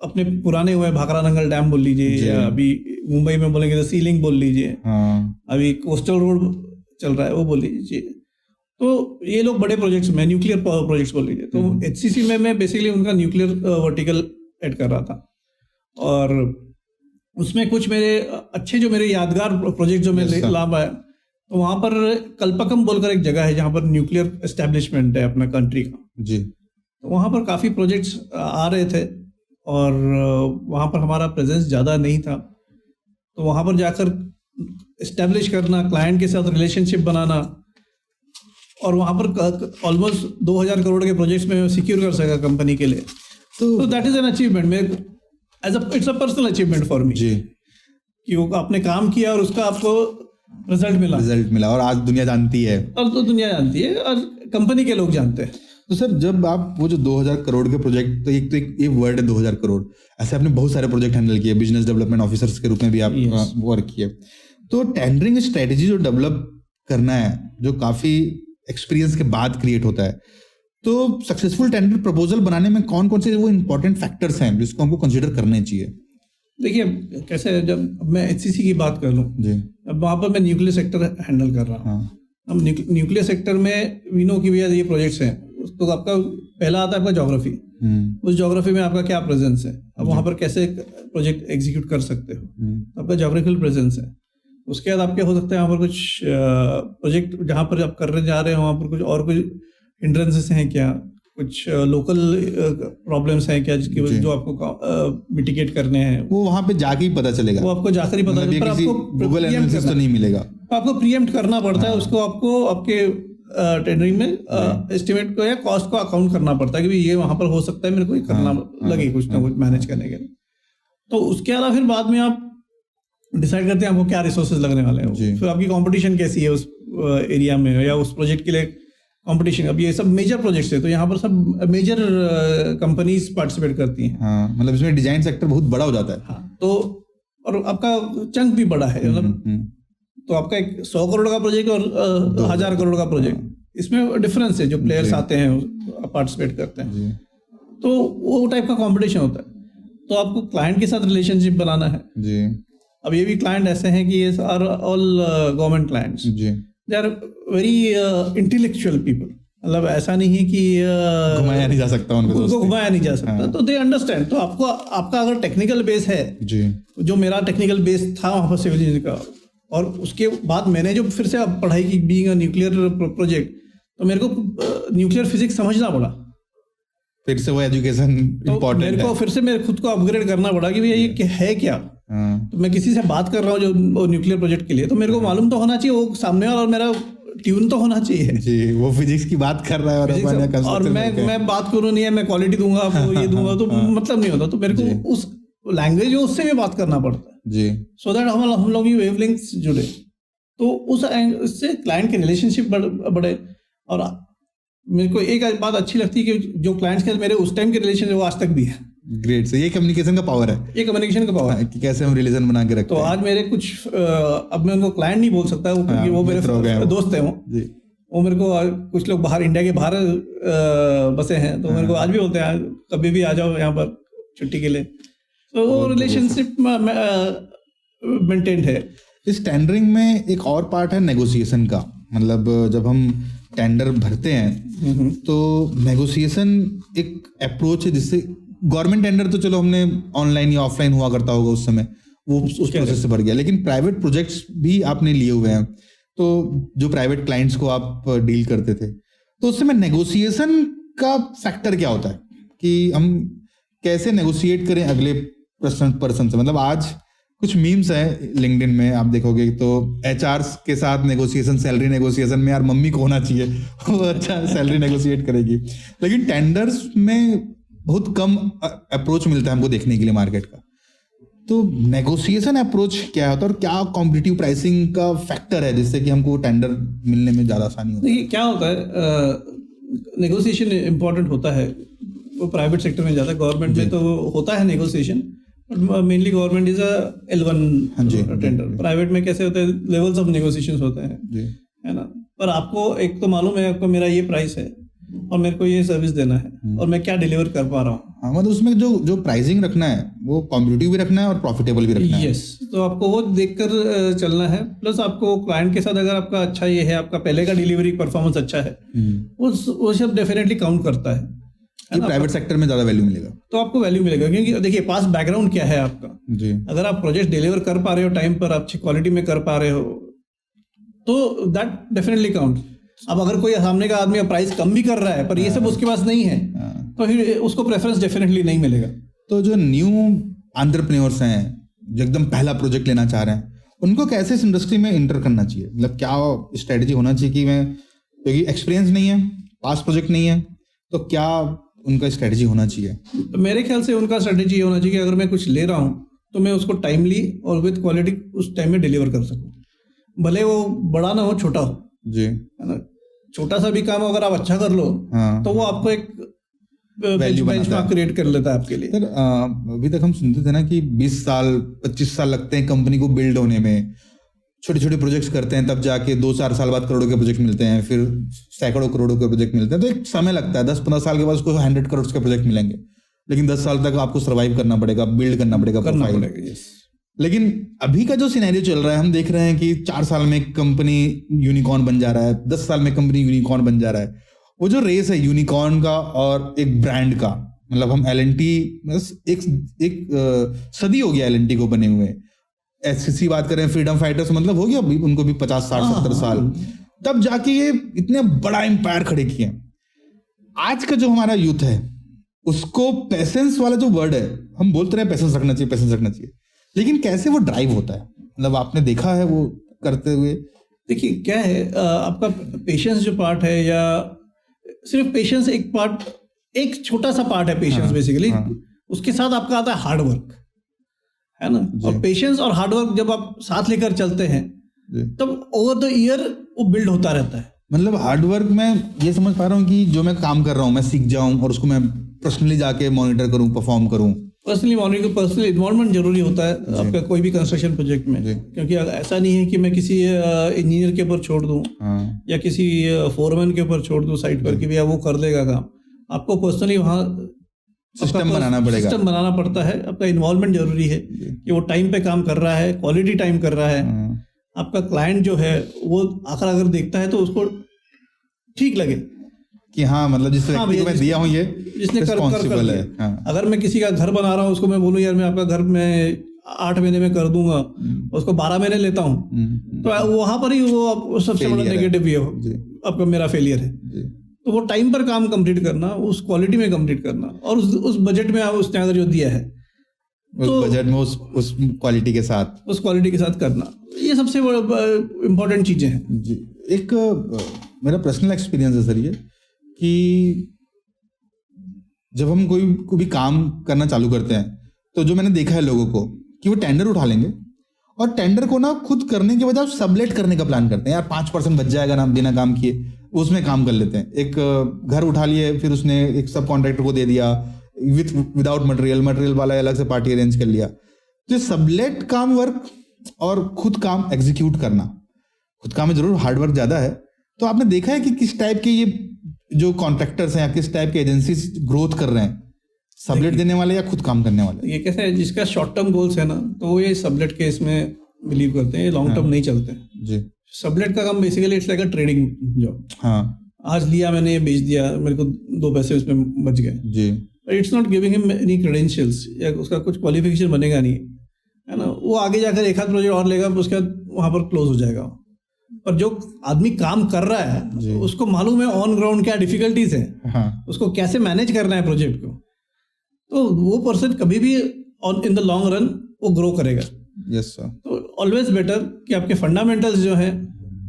Speaker 2: अपने पुराने हुए, भाखरा नंगल डैम बोल लीजिए, या अभी मुंबई में बोलेंगे तो सीलिंग बोल लीजिए, अभी कोस्टल रोड चल रहा है वो बोल लीजिए, तो ये लोग बड़े प्रोजेक्ट्स में न्यूक्लियर पावर प्रोजेक्ट्स बोल लीजिए, तो एचसीसी में मैं बेसिकली उनका न्यूक्लियर वर्टिकल ऐड कर रहा था, और उसमें कुछ मेरे अच्छे जो मेरे यादगार प्रोजेक्ट जो मैं ला पाया, तो वहाँ पर कल्पकम बोलकर एक जगह है जहाँ पर न्यूक्लियर एस्टेब्लिशमेंट है अपना कंट्री का जी। तो वहाँ पर काफ़ी प्रोजेक्ट्स आ रहे थे और वहाँ पर हमारा प्रेजेंस ज़्यादा नहीं था, तो वहाँ पर जाकर एस्टेब्लिश करना, क्लाइंट के साथ रिलेशनशिप बनाना, और वहाँ पर ऑलमोस्ट 2000 करोड़ के प्रोजेक्ट्स में सिक्योर कर सका कंपनी के लिए। तो दैट इज़ एन अचीवमेंट, मेरे it's a personal achievement for me जी, कि वो आपने काम किया और उसका आपको रिजल्ट मिला और आज दुनिया जानती है, अब तो दुनिया जानती है और कंपनी के लोग जानते हैं।
Speaker 1: तो सर जब आप वो जो 2000 करोड़ के प्रोजेक्ट, तो एक ये वर्ड है 2000 करोड़, ऐसे आपने बहुत सारे प्रोजेक्ट हैंडल किए, बिजनेस डेवलपमेंट ऑफिसर्स के रूप में भी आप वर्क किए, तो टेंडरिंग स्ट्रेटेजी जो डेवलप करना है, जो काफी एक्सपीरियंस के बाद क्रिएट होता है, तो सक्सेसफुल टेंडर प्रपोजल बनाने में कौन कौन से वो इंपॉर्टेंट फैक्टर्स हैं जिसको हमको कंसीडर करने चाहिए?
Speaker 2: देखिए कैसे, जब मैं एचसीसी की बात कर लूँ जी, अब वहाँ पर मैं न्यूक्लियर सेक्टर हैंडल कर रहा हूँ। अब न्यूक्लियर सेक्टर में वी नो कि भैया ये प्रोजेक्ट्स हैं, तो आपका पहला आता है आपका ज्योग्राफी, उस ज्योग्राफी में आपका क्या प्रेजेंस है, अब वहाँ पर कैसे प्रोजेक्ट एग्जीक्यूट कर सकते हो, आपका ज्योग्राफिकल प्रेजेंस है। उसके बाद आपके हो सकता है यहाँ पर कुछ प्रोजेक्ट जहाँ पर आप करने जा रहे हो वहाँ पर कुछ हिंड्रेंसेस हैं क्या, कुछ लोकल प्रॉब्लम्स हैं क्या जो आपको मिटिगेट करने हैं, वो वहाँ पे जाके ही पता चलेगा, वो आपको जाकर ही पता चलेगा, आपको गूगल एनालिसिस तो नहीं मिलेगा, आपको प्रीएम्प्ट करना पड़ता है उसको, आपको आपके टेंडरिंग में एस्टिमेट को या कॉस्ट को अकाउंट करना पड़ता है कि ये वहाँ पर हो सकता है, मेरे को करना लगे कुछ ना कुछ मैनेज करने के लिए। तो उसके अलावा फिर बाद में आप डिसाइड करते हैं आपको क्या रिसोर्सेज लगने वाले हैं, फिर आपकी कंपटीशन कैसी है उस एरिया में या उस प्रोजेक्ट के लिए कंपटीशन। अब ये सब मेजर प्रोजेक्ट्स है, तो यहाँ पर सब मेजर कंपनीज पार्टिसिपेट करती हैं। हाँ, मतलब इसमें डिजाइन सेक्टर बहुत बड़ा हो जाता है। हाँ, तो और आपका चंक भी बड़ा है, मतलब तो आपका एक 100 करोड़ का प्रोजेक्ट और 1000 करोड़ का प्रोजेक्ट, इसमें डिफरेंस है, जो प्लेयर्स आते हैं पार्टिसिपेट करते हैं, तो वो टाइप का कंपटीशन होता है। तो आपको क्लाइंट के साथ रिलेशनशिप बनाना है जी। अब ये भी क्लाइंट ऐसे हैं कि ये आर ऑल गवर्नमेंट क्लाइंट्स जी, they are very intellectual people, मतलब ऐसा नहीं है कि घुमाया नहीं जा सकता, उनको घुमाया नहीं जा सकता। हाँ। तो दे अंडरस्टैंड। तो आपका अगर टेक्निकल बेस है जी, जो मेरा टेक्निकल बेस था वहाँ पर सिविल इंजीनियर का, और उसके बाद मैंने जो फिर से पढ़ाई की बीइंग अ न्यूक्लियर प्रोजेक्ट, तो मेरे को न्यूक्लियर फिजिक्स समझना पड़ा, फिर से वो एजुकेशन इम्पोर्टेंट है, मेरे को फिर से मेरे खुद को अपग्रेड करना पड़ा कि भैया ये है क्या। तो मैं किसी से बात कर रहा हूँ जो न्यूक्लियर प्रोजेक्ट के लिए, तो मेरे को मालूम तो होना चाहिए, वो सामने वाला और मेरा ट्यून तो होना चाहिए जी, वो फिजिक्स की बात कर रहा है और मैं बात करूँ नहीं है, मैं क्वालिटी दूंगा आपको, ये दूंगा, तो मतलब नहीं होता। तो मेरे को उस लैंग्वेज में उससे भी बात करना पड़ता है जी, सो दैट हम लोग ये वेवलेंथ्स जुड़े, तो उससे क्लाइंट के रिलेशनशिप बढ़े। और मेरे को एक बात अच्छी लगती है कि जो क्लाइंट्स के मेरे उस टाइम के रिलेशन है वो आज तक भी है। ग्रेट, से ये कम्युनिकेशन का पावर है, ये कम्युनिकेशन का पावर है कि कैसे हम रिलेशन बना के रखते हैं। तो आज मेरे कुछ अब मैं उनको क्लाइंट नहीं बोल सकता, क्योंकि वो मेरे दोस्त हैं, वो मेरे को कुछ लोग बाहर इंडिया के बाहर बसे हैं, तो मेरे को आज भी बोलते हैं कभी भी आ जाओ यहाँ पर छुट्टी के लिए। तो वो रिलेशनशिप मेंटेन्ड है। इस टेंडरिंग में एक और पार्ट है नेगोशिएशन का, मतलब जब हम टेंडर भरते हैं तो नेगोशिएशन एक अप्रोच है, जिससे गवर्नमेंट टेंडर तो चलो हमने ऑनलाइन या ऑफलाइन हुआ करता होगा उस समय, वो उस प्रोसेस से भर गया, लेकिन प्राइवेट प्रोजेक्ट्स भी आपने लिए हुए हैं, तो जो प्राइवेट क्लाइंट्स को आप डील करते थे, तो उस समय नेगोशिएशन का फैक्टर क्या होता है कि हम कैसे नेगोशिएट करें अगले पर्सन से? मतलब आज कुछ मीम्स है लिंक्डइन में, आप देखोगे तो एचआरस के साथ नेगोशिएशन, सैलरी नेगोशिएशन में यार मम्मी को होना चाहिए, वो अच्छा सैलरी नेगोशिएट करेगी, लेकिन टेंडर्स में बहुत कम अप्रोच मिलता है हमको देखने के लिए मार्केट का। तो नेगोशिएशन अप्रोच क्या होता है और क्या कॉम्पिटिटिव प्राइसिंग का फैक्टर है जिससे कि हमको टेंडर मिलने में ज़्यादा आसानी होती है? देखिए क्या होता है, नेगोशिएशन इम्पोर्टेंट होता है, वो प्राइवेट सेक्टर में ज़्यादा, गवर्नमेंट में तो होता है negotiation, but mainly government is L1 tender. Private में कैसे होते हैं, लेवल्स ऑफ नेगोशिएशंस होते हैं, है ना। पर आपको एक तो मालूम है, आपको मेरा ये प्राइस है और मेरे को ये सर्विस देना है और मैं क्या डिलीवर कर पा रहा हूँ,
Speaker 1: हाँ, मतलब उसमें जो प्राइसिंग रखना है वो कॉम्पिटिटिव भी रखना है और प्रॉफिटेबल भी रखना है।
Speaker 2: यस, तो आपको वो देखकर चलना है। प्लस आपको क्लाइंट के साथ अगर आपका अच्छा ये है, आपका पहले का डिलीवरी परफॉर्मेंस अच्छा है, वो सब डेफिनेटली काउंट करता है ना।
Speaker 1: प्राइवेट सेक्टर में ज्यादा वैल्यू मिलेगा,
Speaker 2: तो आपको वैल्यू मिलेगा, क्योंकि देखिए पास बैकग्राउंड क्या है आपका
Speaker 1: जी।
Speaker 2: अगर आप प्रोजेक्ट डिलीवर कर पा रहे हो टाइम पर, अच्छी क्वालिटी में कर पा रहे हो, तो दैट डेफिनेटली काउंट। अब अगर कोई सामने का आदमी प्राइस कम भी कर रहा है पर ये सब उसके पास नहीं है, तो फिर उसको प्रेफरेंस डेफिनेटली नहीं मिलेगा।
Speaker 1: तो जो न्यू एंटरप्रेन्योर्स हैं जो एकदम पहला प्रोजेक्ट लेना चाह रहे हैं, उनको कैसे इस इंडस्ट्री में इंटर करना चाहिए? मतलब क्या स्ट्रेटजी होना चाहिए कि मैं, क्योंकि एक्सपीरियंस नहीं है, पास प्रोजेक्ट नहीं है, तो क्या उनका स्ट्रेटजी होना चाहिए?
Speaker 2: तो मेरे ख्याल से उनका स्ट्रेटजी ये होना चाहिए कि अगर मैं कुछ ले रहा हूँ तो मैं उसको टाइमली और विद क्वालिटी उस टाइम में डिलीवर कर सकूँ, भले वो बड़ा ना हो छोटा हो
Speaker 1: जी,
Speaker 2: है ना। छोटा सा भी काम अगर आप अच्छा कर लो तो वो आपको एक बेंचमार्क क्रिएट कर लेता है आपके लिए।
Speaker 1: सर अभी तक हम सुनते थे ना कि 20 साल 25 साल लगते हैं कंपनी को बिल्ड होने में, छोटे छोटे प्रोजेक्ट्स करते हैं, तब जाके 2-4 साल बाद करोड़ों के प्रोजेक्ट मिलते हैं, फिर सैकड़ों करोड़ों के प्रोजेक्ट मिलते हैं। तो एक समय लगता है, 10-15 साल के बाद उसको 100 करोड़ के प्रोजेक्ट मिलेंगे, लेकिन 10 साल तक आपको सर्वाइव करना पड़ेगा, बिल्ड करना पड़ेगा प्रोफाइल। लेकिन अभी का जो सिनेरियो चल रहा है, हम देख रहे हैं कि 4 साल में कंपनी यूनिकॉर्न बन जा रहा है, 10 साल में कंपनी यूनिकॉर्न बन जा रहा है। वो जो रेस है यूनिकॉर्न का और एक ब्रांड का, मतलब हम एल&टी एक सदी हो गया एल&टी को बने हुए। एससीसी बात करें, फ्रीडम फाइटर्स, मतलब हो गया उनको भी 50-60-70 साल, तब जाके ये इतने बड़ा एम्पायर खड़े किए। आज का जो हमारा यूथ है उसको पेशेंस वाला जो वर्ड है, हम बोलते रहे पेशेंस रखना चाहिए, पेशेंस रखना चाहिए, लेकिन कैसे वो ड्राइव होता है? मतलब आपने देखा है वो करते हुए?
Speaker 2: देखिए क्या है, आपका पेशेंस जो पार्ट है, या सिर्फ पेशेंस एक पार्ट, एक छोटा सा पार्ट है पेशेंस बेसिकली। उसके साथ आपका आता है हार्ड वर्क, है ना। और पेशेंस और हार्ड वर्क जब आप साथ लेकर चलते हैं तब ओवर द ईयर वो बिल्ड होता रहता है।
Speaker 1: मतलब हार्ड वर्क में ये समझ पा रहा हूँ कि जो मैं काम कर रहा हूँ मैं सीख जाऊं और उसको मैं पर्सनली जाके मॉनिटर करूं, परफॉर्म करूं।
Speaker 2: पर्सनली मॉनिटर, पर्सनल इन्वॉल्वमेंट जरूरी होता है आपका कोई भी कंस्ट्रक्शन प्रोजेक्ट में, क्योंकि ऐसा नहीं है कि मैं किसी इंजीनियर के ऊपर छोड़ दूं या किसी फोरमैन के ऊपर छोड़ दूं साइट पर कि भैया वो कर देगा काम। आपको पर्सनली वहाँ
Speaker 1: सिस्टम बनाना पड़ेगा,
Speaker 2: सिस्टम बनाना पड़ता है। आपका इन्वॉल्वमेंट जरूरी है कि वो टाइम पे काम कर रहा है, क्वालिटी टाइम कर रहा है। आपका क्लाइंट जो है वो आखिर अगर देखता है तो उसको ठीक लगे
Speaker 1: कि हाँ, मतलब जिस व्यक्ति को मैं दिया हूँ ये
Speaker 2: जिसने कर है। हाँ। अगर मैं किसी का घर बना रहा हूँ, उसको मैं बोलूँ यार मैं आपका घर में 8 महीने में कर दूंगा, उसको 12 महीने लेता हूँ, तो वहां पर ही वो सबसे बड़ा नेगेटिव ये आपका मेरा फेलियर है। तो वो टाइम पर काम कंप्लीट करना, उस क्वालिटी में कंप्लीट करना, और उस बजट में उसने अगर जो दिया है
Speaker 1: उस बजट में उस क्वालिटी के साथ
Speaker 2: करना, ये सबसे इम्पोर्टेंट चीजें हैं
Speaker 1: जी। एक मेरा पर्सनल एक्सपीरियंस है सर ये, कि जब हम कोई भी काम करना चालू करते हैं तो जो मैंने देखा है लोगों को कि वो टेंडर उठा लेंगे और टेंडर को ना खुद करने के बजाय सबलेट करने का प्लान करते हैं। यार 5% बच जाएगा ना बिना काम किए, उसमें काम कर लेते हैं। एक घर उठा लिए, फिर उसने एक सब कॉन्ट्रैक्टर को दे दिया विदाउट मटेरियल वाला अलग से पार्टी अरेंज कर लिया। तो सबलेट काम वर्क और खुद काम एग्जीक्यूट करना, खुद काम में जरूर हार्डवर्क ज्यादा है। तो आपने देखा है कि किस टाइप के ये जो कॉन्ट्रैक्टर्स हैं या किस टाइप के एजेंसीज ग्रोथ कर रहे हैं, सबलेट देने वाले या खुद काम करने वाले?
Speaker 2: ये कैसे है, जिसका शॉर्ट टर्म गोल्स है ना, तो वो ये सबलेट के इसमें बिलीव करते हैं, ये लॉन्ग टर्म नहीं चलते हैं जी। सबलेट का काम basically it's like a trading job. हाँ, आज लिया मैंने, ये बेच दिया, मेरे को 2 पैसे उसमें बच गए जी। It's not giving him any credentials, या उसका कुछ क्वालिफिकेशन बनेगा नहीं, है ना। वो आगे जाकर एक आध प्रोजेक्ट और लेगा, उसके बाद वहां पर क्लोज हो जाएगा। पर जो आदमी काम कर रहा है उसको मालूम है ऑन ग्राउंड क्या डिफिकल्टीज है, हाँ। उसको कैसे मैनेज करना है प्रोजेक्ट को, तो वो पर्सन कभी भी इन द लॉन्ग रन वो ग्रो करेगा।
Speaker 1: Yes sir.
Speaker 2: तो ऑलवेज बेटर कि आपके फंडामेंटल्स जो है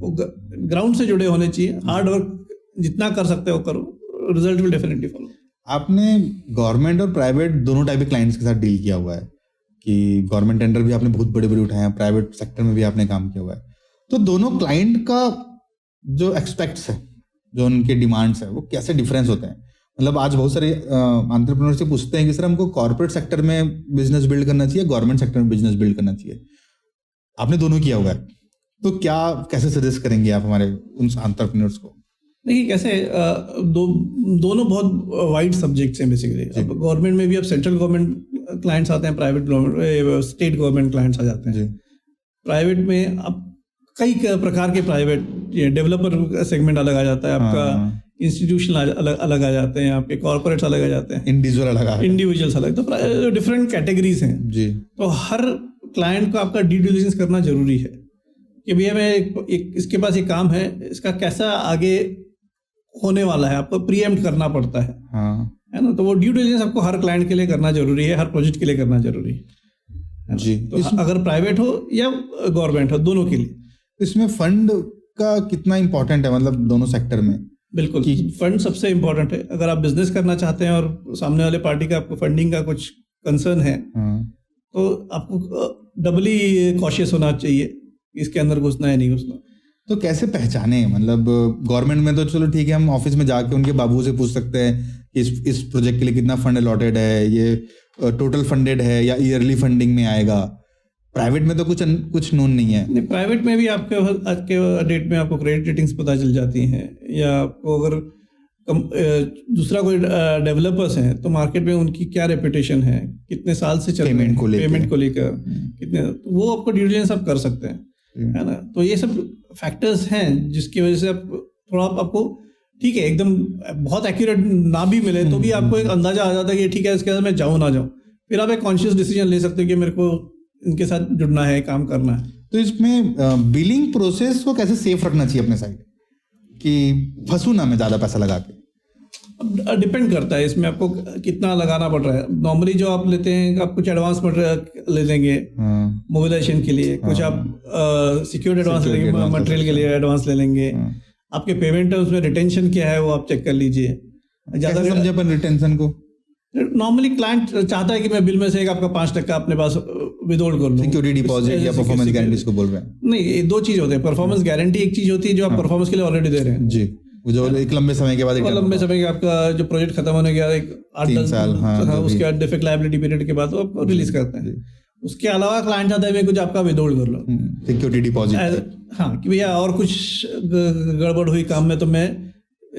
Speaker 2: वो ग्राउंड से जुड़े होने चाहिए। हार्ड वर्क जितना कर सकते हो करो, रिजल्ट विल डेफिनेटली फॉलो।
Speaker 1: आपने गवर्नमेंट और प्राइवेट दोनों टाइप के क्लाइंट्स के साथ डील किया हुआ है, कि गवर्नमेंट टेंडर भी आपने बहुत बड़े बड़े उठाए हैं, प्राइवेट सेक्टर में भी आपने काम किया हुआ है। तो दोनों क्लाइंट का जो एक्सपेक्ट्स है, जो उनके डिमांड्स है, वो कैसे डिफरेंस होते हैं? मतलब आज बहुत सारे एंटरप्रेन्योर से पूछते हैं कि सर हमको कॉर्पोरेट सेक्टर में बिजनेस बिल्ड करना चाहिए, गवर्नमेंट सेक्टर में बिजनेस बिल्ड करना चाहिए। आपने दोनों किया हुआ है, तो क्या कैसे सजेस्ट करेंगे आप हमारे उन एंटरप्रेन्योर्स को?
Speaker 2: देखिए कैसे दोनों बहुत वाइड सब्जेक्ट्स हैं बेसिकली। अब गवर्नमेंट में भी अब सेंट्रल गवर्नमेंट क्लाइंट्स आते हैं, private government state government clients आ जाते हैं। प्राइवेट में अब कई प्रकार के प्राइवेट डेवलपर सेगमेंट अलग आ जाता है आपका, इंस्टीट्यूशनल अलग आ जाते हैं, आपके कॉर्पोरेट्स अलग आ जाते हैं, इंडिविजुअल्स अलग, तो डिफरेंट कैटेगरीज हैं जी। तो हर क्लाइंट को आपका ड्यू डिलिजेंस करना जरूरी है कि भैया मैं इसके पास ये काम है, इसका कैसा आगे होने वाला है, आपको प्रीएम्प्ट करना पड़ता है, है ना। तो वो ड्यू डिलिजेंस आपको हर क्लाइंट के लिए करना जरूरी है, हर प्रोजेक्ट के लिए करना जरूरी है जी। तो अगर प्राइवेट हो या गवर्नमेंट हो, दोनों के लिए।
Speaker 1: इसमें फंड का कितना इंपॉर्टेंट है, मतलब दोनों सेक्टर में?
Speaker 2: बिल्कुल, फंड सबसे इंपॉर्टेंट है। अगर आप बिजनेस करना चाहते हैं और सामने वाले पार्टी का आपको फंडिंग का कुछ कंसर्न है, तो आपको डबली कॉशियस होना चाहिए, इसके अंदर घुसना है नहीं घुसना।
Speaker 1: तो कैसे पहचाने? मतलब गवर्नमेंट में तो चलो ठीक है, हम ऑफिस में जाके उनके बाबू से पूछ सकते हैं कि इस प्रोजेक्ट के लिए कितना फंड अलॉटेड है, ये टोटल फंडेड है या ईयरली फंडिंग में आएगा। प्राइवेट में तो कुछ नोन नहीं है।
Speaker 2: नहीं, प्राइवेट में भी आपके आज के डेट में आपको क्रेडिट रेटिंग्स पता चल जाती हैं, या आपको अगर दूसरा कोई डेवलपर्स हैं तो मार्केट में उनकी क्या रेपुटेशन है, कितने साल से चल रहे हैं पेमेंट को लेकर, कितने, वो आपको ड्यू डिलिजेंस आप कर सकते हैं, है ना। तो ये सब फैक्टर्स हैं जिसकी वजह से आप थोड़ा आपको ठीक है, एकदम बहुत एक्यूरेट ना भी मिले तो भी आपको एक अंदाजा आ जाता है कि ठीक है इसके साथ मैं जाऊँ ना जाऊँ। फिर आप एक कॉन्शियस डिसीजन ले सकते हो कि मेरे को इनके साथ जुड़ना है, काम करना है।
Speaker 1: तो इसमें बिलिंग प्रोसेस को कैसे सेफ रखना चाहिए अपने साइड कि फंसू ना मैं ज़्यादा पैसा लगा के?
Speaker 2: अब डिपेंड करता है इसमें आपको कितना लगाना पड़ रहा है। नॉर्मली जो आप लेते हैं आप कुछ एडवांस मटेरियल ले लेंगे मोबिलाइजेशन के लिए, कुछ आप सिक्योर्ड एडवांस लेंगे, मटेरियल के लिए एडवांस ले लेंगे। आपके पेमेंट है उसमें रिटेंशन क्या है वो आप चेक कर लीजिए।
Speaker 1: ज़्यादा समझे अपन रिटेंशन को।
Speaker 2: नॉर्मली क्लाइंट चाहता है कि मैं बिल में से एक आपका 5% अपने पास विदहोल्ड कर लूं।
Speaker 1: सिक्योरिटी डिपॉजिट या परफॉर्मेंस गारंटी को बोल रहे हैं?
Speaker 2: नहीं, ये दो चीज होते हैं। परफॉर्मेंस गारंटी एक चीज होती है जो आप परफॉर्मेंस के लिए ऑलरेडी दे रहे हैं
Speaker 1: जी, जो एक लंबे समय के बाद,
Speaker 2: लंबे समय के आपका जो प्रोजेक्ट खत्म होने के बाद एक 8-10 साल उसके बाद डिफेक्ट लायबिलिटी पीरियड के बाद वो आपको रिलीज करते हैं। उसके अलावा क्लाइंट चाहता है मैं कुछ आपका विदहोल्ड कर लो,
Speaker 1: सिक्योरिटी डिपॉजिट,
Speaker 2: हाँ, कि भैया और कुछ गड़बड़ हुई काम में तो मैं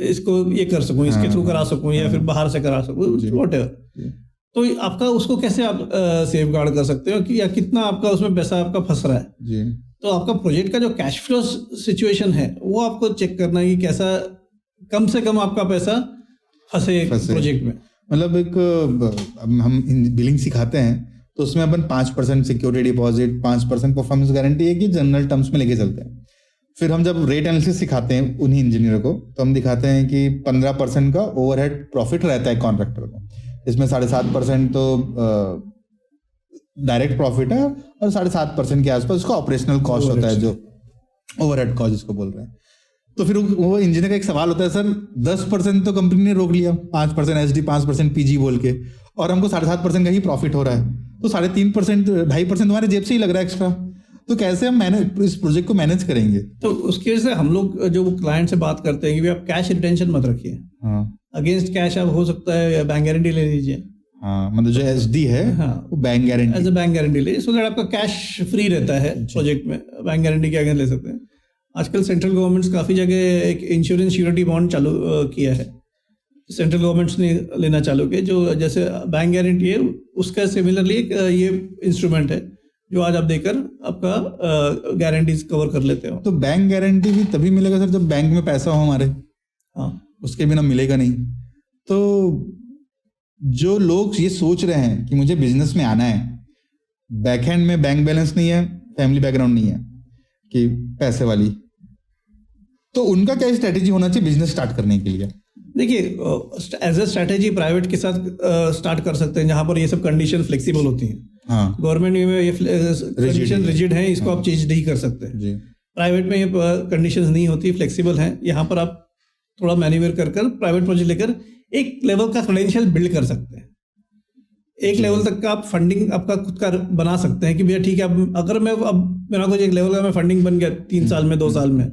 Speaker 2: इसको ये कर सकूं, इसके थ्रू करा सकूं या फिर बाहर से करा सकूं, व्हाटएवर। तो आपका उसको कैसे आप सेफ गार्ड कर सकते हो कि या कितना आपका उसमें पैसा आपका फंस रहा है जी। तो आपका प्रोजेक्ट का जो कैश फ्लो सिचुएशन है वो आपको चेक करना है कि कैसा कम से कम आपका पैसा फंसे प्रोजेक्ट में।
Speaker 1: मतलब एक हम बिलिंग सिखाते हैं तो उसमें अपन 5% सिक्योरिटी डिपॉजिट, 5% परफॉर्मेंस गारंटी है कि जनरल टर्म्स में लेके चलते हैं। फिर हम जब रेट एनालिसिस सिखाते हैं उन्हीं इंजीनियर को तो हम दिखाते हैं कि 15% का ओवरहेड प्रॉफिट रहता है कॉन्ट्रैक्टर को, इसमें 7.5% तो डायरेक्ट प्रॉफिट है और 7.5% के आसपास उसका ऑपरेशनल कॉस्ट होता है, जो ओवरहेड कॉस्ट जिसको बोल रहे हैं। तो फिर वो इंजीनियर का एक सवाल होता है, सर 10% तो कंपनी ने रोक लिया, 5% एसडी 5% पीजी बोल के, और हमको 7.5% का ही प्रॉफिट हो रहा है, तो 3.5% 2.5% तुम्हारे जेब से ही लग रहा है एक्स्ट्रा, तो कैसे हम मैनेज इस प्रोजेक्ट को मैनेज करेंगे?
Speaker 2: तो उसकी वजह से हम लोग जो क्लाइंट से बात करते हैं कि आप कैश रिटेंशन मत रखिए, अगेंस्ट कैश आप हो सकता है बैंक गारंटी ले लीजिए,
Speaker 1: मतलब जो एसडी है वो bank guarantee
Speaker 2: as a bank guarantee ले, सो दैट आपका कैश फ्री रहता है प्रोजेक्ट में, बैंक गारंटी के अगेंस्ट ले सकते हैं। आजकल सेंट्रल गवर्नमेंट्स काफ़ी जगह एक इंश्योरेंस श्योरिटी बॉन्ड चालू किया है, सेंट्रल गवर्नमेंट्स ने लेना चालू किया, जो जैसे बैंक गारंटी है उसका सिमिलरली ये इंस्ट्रूमेंट है जो आज आप देकर आपका गारंटीज कवर कर लेते हो।
Speaker 1: तो बैंक गारंटी भी तभी मिलेगा सर जब बैंक में पैसा हो हमारे, उसके बिना मिलेगा नहीं। तो जो लोग ये सोच रहे हैं कि मुझे बिजनेस में आना है, बैकहैंड में बैंक बैलेंस नहीं है, फैमिली बैकग्राउंड नहीं है कि पैसे वाली, तो उनका क्या स्ट्रैटेजी होना चाहिए बिजनेस स्टार्ट करने के लिए?
Speaker 2: देखिए, एज अ स्ट्रैटेजी प्राइवेट के साथ स्टार्ट कर सकते हैं जहां पर ये सब कंडीशन फ्लेक्सिबल होती हैं। गवर्नमेंट में ये कंडीशन रिजिड है, इसको आप चेंज नहीं कर सकते। प्राइवेट में ये कंडीशंस नहीं होती, फ्लेक्सिबल हैं। यहाँ पर आप थोड़ा मैन्यूवर कर प्राइवेट प्रोजेक्ट लेकर एक लेवल का क्रेडेंशियल बिल्ड कर सकते हैं। एक लेवल तक का आप फंडिंग आपका खुद का बना सकते हैं कि भैया ठीक है, अगर मैं अब मेरा कुछ एक लेवल का मैं फंडिंग बन गया 3 साल में, 2 साल में,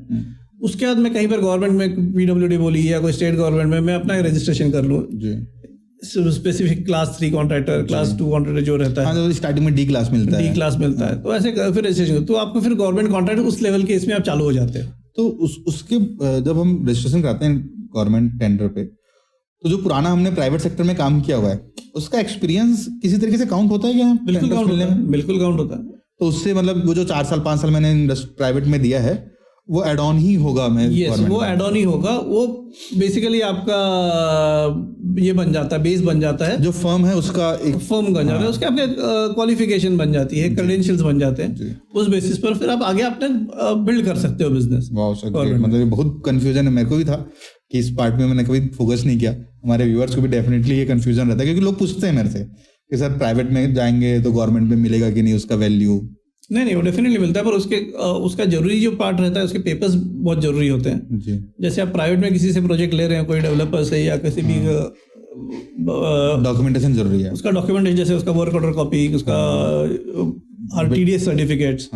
Speaker 2: उसके बाद मैं कहीं पर गवर्नमेंट में पीडब्ल्यूडी बोली या कोई स्टेट गवर्नमेंट में मैं अपना रजिस्ट्रेशन कर लूँ, specific class 3 contractor, class 2 contractor जो रहता है,
Speaker 1: तो स्टार्टिंग में डी क्लास मिलता है,
Speaker 2: तो ऐसे फिर रजिस्ट्रेशन, तो आपको फिर गवर्नमेंट कॉन्ट्रैक्ट उस लेवल के इसमें आप चालू हो जाते हो।
Speaker 1: तो उसके जब हम रजिस्ट्रेशन कराते हैं गवर्नमेंट टेंडर पे, तो जो पुराना हमने प्राइवेट सेक्टर में काम किया हुआ है उसका एक्सपीरियंस किसी तरीके से काउंट होता है क्या?
Speaker 2: बिल्कुल काउंट होता है, बिल्कुल काउंट होता है।
Speaker 1: तो उससे मतलब वो जो 4 साल 5 साल मैंने प्राइवेट में दिया है वो एड ऑन ही होगा?
Speaker 2: यस, वो एड ऑन ही होगा। वो बेसिकली आपका ये बन जाता है, बेस बन जाता है,
Speaker 1: जो फर्म है उसका एक
Speaker 2: फर्म बन जाता है, उसके आपके क्वालिफिकेशन बन जाती है, क्रेडेंशियल्स बन जाते हैं, उस बेसिस पर फिर आप आगे अपने बिल्ड कर सकते हो बिजनेस।
Speaker 1: मतलब बहुत कंफ्यूजन है, मेरे को भी था कि इस पार्ट में मैंने कभी फोकस नहीं किया। हमारे व्यूअर्स को भी डेफिनेटली ये कंफ्यूजन रहता है, क्योंकि लोग पूछते हैं मेरे से कि सर प्राइवेट में जाएंगे तो गवर्नमेंट में मिलेगा कि नहीं उसका वैल्यू?
Speaker 2: नहीं, वो डेफिनेटली मिलता है, पर उसका जरूरी जो पार्ट रहता है, उसके पेपर्स बहुत जरूरी होते हैं जी। जैसे आप प्राइवेट में किसी से प्रोजेक्ट ले रहे हैं, कोई डेवलपर से या किसी भी
Speaker 1: डॉक्यूमेंटेशन जरूरी है, उसका
Speaker 2: डॉक्यूमेंटेशन, जैसे उसका वर्क ऑर्डर कॉपी, उसका हर टीडीएस सर्टिफिकेट्स,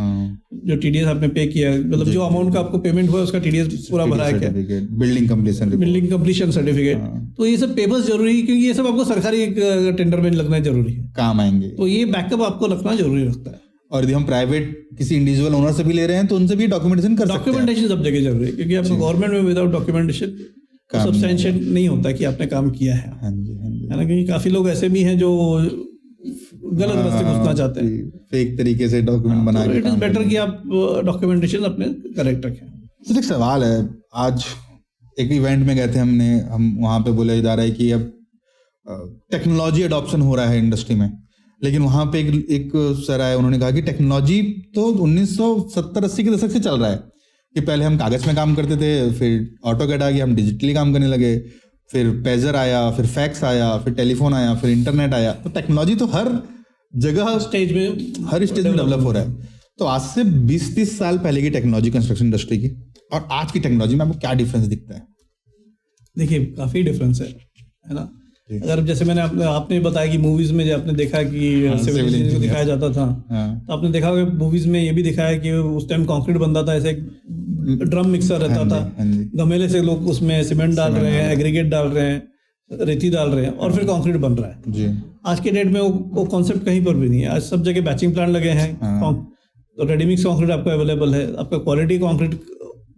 Speaker 2: जो टीडीएस आपने पे किया, मतलब जो अमाउंट का आपको पेमेंट हुआ उसका टीडीएस पूरा भरा है क्या, बिल्डिंग कंप्लीशन सर्टिफिकेट, तो ये सब पेपर्स जरूरी है, क्योंकि ये सब आपको सरकारी टेंडर में लगना जरूरी है, काम आएंगे। तो ये बैकअप आपको रखना जरूरी लगता है।
Speaker 1: और यदि हम प्राइवेट किसी इंडिविजुअल ओनर से भी ले रहे हैं तो उनसे भी डॉक्यूमेंटेशन कर सकते हैं।
Speaker 2: डॉक्यूमेंटेशन सब जगह जरूरी है, क्योंकि आपको गवर्नमेंट में विदाउट डॉक्यूमेंटेशन सब्सटेंशिएट नहीं होता कि आपने काम किया है।
Speaker 1: हाँ जी, हाँ जी।
Speaker 2: है ना, क्योंकि काफी लोग ऐसे भी हैं जो गलत रास्ते घुसना चाहते हैं,
Speaker 1: फेक तरीके से डॉक्यूमेंट बना के।
Speaker 2: इट इज बेटर कि आप डॉक्यूमेंटेशन अपने करेक्ट रखें।
Speaker 1: तो एक सवाल है, आज एक इवेंट में गए थे हम वहाँ पे बोला जा रहा है कि अब टेक्नोलॉजी अडॉप्शन हो रहा है इंडस्ट्री में, लेकिन वहाँ पे एक सर आए, उन्होंने कहा कि टेक्नोलॉजी तो 1970-80 के दशक से चल रहा है, कि पहले हम कागज में काम करते थे, फिर ऑटोकैड आ गया, हम डिजिटली काम करने लगे, फिर पेजर आया, फिर फैक्स आया, फिर टेलीफोन आया, फिर इंटरनेट आया। तो टेक्नोलॉजी तो हर जगह हर स्टेज में डेवलप हो रहा है। तो आज से 20-30 साल पहले की टेक्नोलॉजी कंस्ट्रक्शन इंडस्ट्री की और आज की टेक्नोलॉजी में आपको क्या डिफरेंस दिखता है?
Speaker 2: देखिए, काफी डिफरेंस है ना। अगर जैसे मैंने आपने बताया कि मूवीज में जो आपने देखा कि सिविल इंजीनियर को दिखाया जाता था, तो आपने देखा होगा मूवीज में ये भी दिखाया कि उस टाइम कंक्रीट बनता था, ऐसे ड्रम मिक्सर रहता था, गमेले से लोग उसमें सीमेंट डाल रहे हैं, एग्रीगेट डाल रहे हैं, रेती डाल रहे हैं, और फिर कंक्रीट बन रहा है जी। आज के डेट में वो कॉन्सेप्ट कहीं पर भी नहीं है। आज सब जगह बैचिंग प्लांट लगे हैं, तो रेडीमिक्स कंक्रीट आपको अवेलेबल है, आपका क्वालिटी कंक्रीट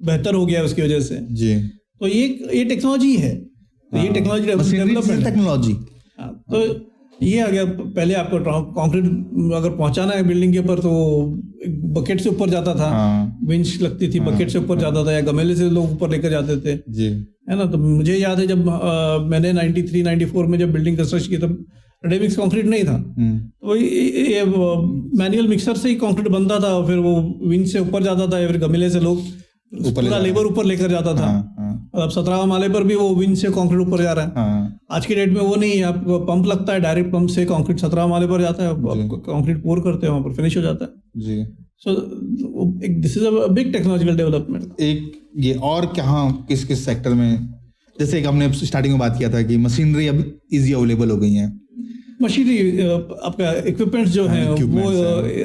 Speaker 2: बेहतर हो गया उसकी वजह से जी। तो ये टेक्नोलॉजी है, तो ये टेक्नोलॉजी डेवलपमेंट टेक्नोलॉजी। तो ये आ गया। पहले आपको कंक्रीट अगर पहुंचाना है बिल्डिंग के ऊपर तो बकेट से ऊपर जाता था, विंच लगती थी, बकेट से ऊपर जाता था, या गमेले से लोग ऊपर लेकर जाते थे जी, है ना। तो मुझे याद है जब मैंने 93-94 में जब बिल्डिंग कंस्ट्रक्ट की तब रेडीमिक्स कंक्रीट नहीं था, तो ये मैनुअल मिक्सर से ही कंक्रीट बनता था, फिर वो विंच से ऊपर जाता था, या फिर गमेले से लोग पूरा लेबर ऊपर लेकर जाता था। अब 17वां माले पर भी वो विंच से कंक्रीट ऊपर जा रहा है। आज की डेट में वो नहीं है, आपको पंप लगता है, डायरेक्ट पंप से कंक्रीट 17वां माले पर जाता है, कंक्रीट पोर करते हैं, वहां पर फिनिश हो जाता है जी। So this is a big technological development. एक ये और क्या किस किस सेक्टर में, जैसे एक हमने स्टार्टिंग में बात किया था कि मशीनरी अब इजी अवेलेबल हो गई है, मशीनरी आपका इक्विपमेंट्स जो हैं वो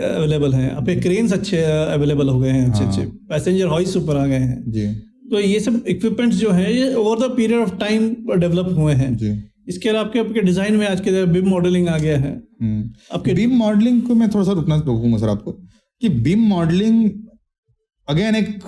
Speaker 2: अवेलेबल हैं, आपके क्रेन्स अच्छे अवेलेबल हो गए हैं, अच्छे पैसेंजर हॉइस्ट ऊपर आ गए हैं जी। तो ये सब इक्विपमेंट्स जो हैं ये over the period of time develop हुए हैं जी। इसके अलावा आपके डिजाइन में आज के बीम मॉडलिंग आ गया है। आपके बीम मॉडलिंग को मैं थोड़ा सा रोकूंगा सर आपको, कि बीम मॉडलिंग अगेन एक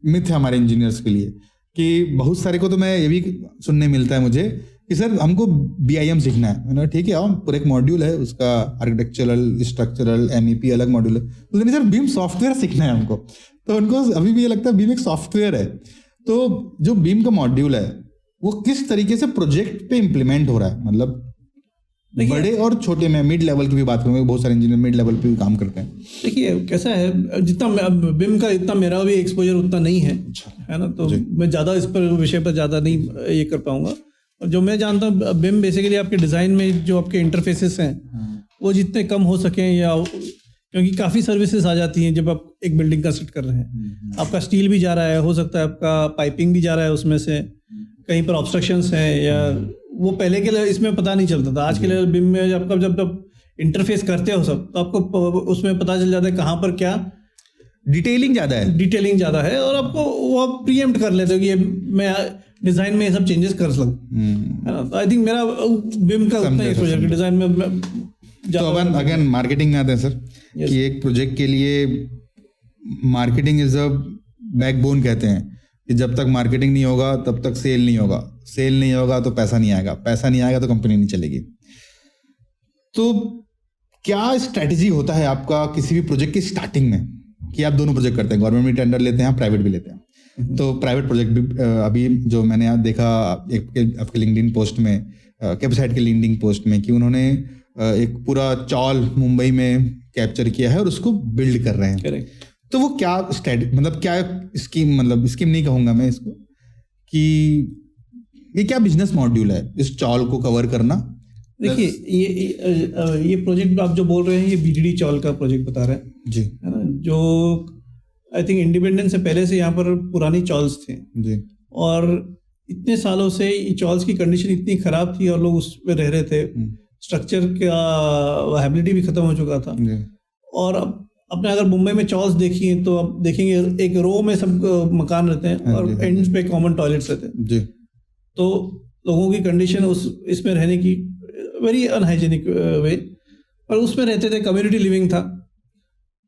Speaker 2: मिथ है हमारे इंजीनियर्स के लिए, कि बहुत सारे को तो मैं ये भी सुनने मिलता है मुझे कि सर हमको BIM सीखना है, ठीक है, पूरा एक मॉड्यूल है उसका, आर्किटेक्चरल, स्ट्रक्चरल, MEP अलग मॉड्यूल है, तो सर बीम सॉफ्टवेयर सीखना है हमको। तो उनको अभी भी ये लगता है बीम एक सॉफ्टवेयर है। तो जो बीम का मॉड्यूल है वो किस तरीके से प्रोजेक्ट पे इम्प्लीमेंट हो रहा है, मतलब बड़े और छोटे में, मिड लेवल की भी बात करूँगा, बहुत सारे इंजीनियर मिड लेवल पे भी काम करते हैं। देखिए कैसा है, जितना बीम का इतना मेरा भी एक्सपोजर उतना नहीं है, है ना, तो मैं ज़्यादा इस पर विषय पर ज़्यादा नहीं ये कर पाऊंगा। और जो मैं जानता हूँ बीम बेसिकली आपके डिज़ाइन में जो आपके इंटरफेसेस हैं वो जितने कम हो सकें, या क्योंकि काफ़ी सर्विसेज आ जाती हैं जब आप एक बिल्डिंग कंस्ट्रक्ट कर रहे हैं, आपका स्टील भी जा रहा है, हो सकता है आपका पाइपिंग भी जा रहा है, उसमें से कहीं पर ऑब्स्ट्रक्शंस हैं, या वो पहले के लिए इसमें पता नहीं चलता था। आज के लिए बीम में आपका जब इंटरफेस करते हो सब, तो आपको उसमें पता चल जाता है कहाँ पर क्या डिटेलिंग ज़्यादा है, और आपको वो आप प्रीएम्प्ट कर लेते हो कि ये मैं डिज़ाइन में ये सब चेंजेस कर सकूँ, है ना। तो आई थिंक मेरा बीम का उतना एक्सपोजर डिज़ाइन में। तो अब अगेन मार्केटिंग में आते हैं सर, कि एक प्रोजेक्ट के लिए मार्केटिंग इज अ बैकबोन कहते हैं,
Speaker 1: कि जब तक मार्केटिंग नहीं होगा तब तक सेल नहीं होगा, सेल नहीं होगा तो पैसा नहीं आएगा, पैसा नहीं आएगा तो कंपनी नहीं चलेगी। तो क्या स्ट्रैटेजी होता है आपका किसी भी प्रोजेक्ट की स्टार्टिंग में, कि आप दोनों प्रोजेक्ट करते हैं, गवर्नमेंट भी टेंडर लेते हैं, प्राइवेट भी लेते हैं। तो प्राइवेट प्रोजेक्ट भी अभी जो मैंने यहाँ देखा आपके लिंक्डइन पोस्ट में, कैपेसाइट के लिंक्डइन पोस्ट में, कि उन्होंने एक पूरा चॉल मुंबई में कैप्चर किया है और उसको बिल्ड कर रहे हैं।
Speaker 2: करेक्ट।
Speaker 1: तो वो क्या मतलब क्या स्कीम, मतलब स्कीम नहीं कहूँगा मैं इसको, कि ये क्या बिजनेस मॉड्यूल है इस चॉल को कवर करना?
Speaker 2: देखिए ये प्रोजेक्ट आप जो बोल रहे हैं ये बीडीडी चॉल का प्रोजेक्ट बता रहे हैं
Speaker 1: जी,
Speaker 2: है ना, जो आई थिंक इंडिपेंडेंस से पहले से यहाँ पर पुरानी चॉल्स थे
Speaker 1: जी, और
Speaker 2: इतने सालों से ये चॉल्स की कंडीशन इतनी खराब थी और लोग उस पर रह रहे थे, स्ट्रक्चर का वैबिलिटी भी खत्म हो चुका था। और अब आपने अगर मुंबई में चॉल्स देखी हैं तो आप देखेंगे एक रो में सब मकान रहते हैं और एंड्स पे कॉमन टॉयलेट्स रहते हैं जी। तो लोगों की कंडीशन इसमें रहने की वेरी अनहाइजीनिक वे, और उसमें रहते थे, कम्युनिटी लिविंग था।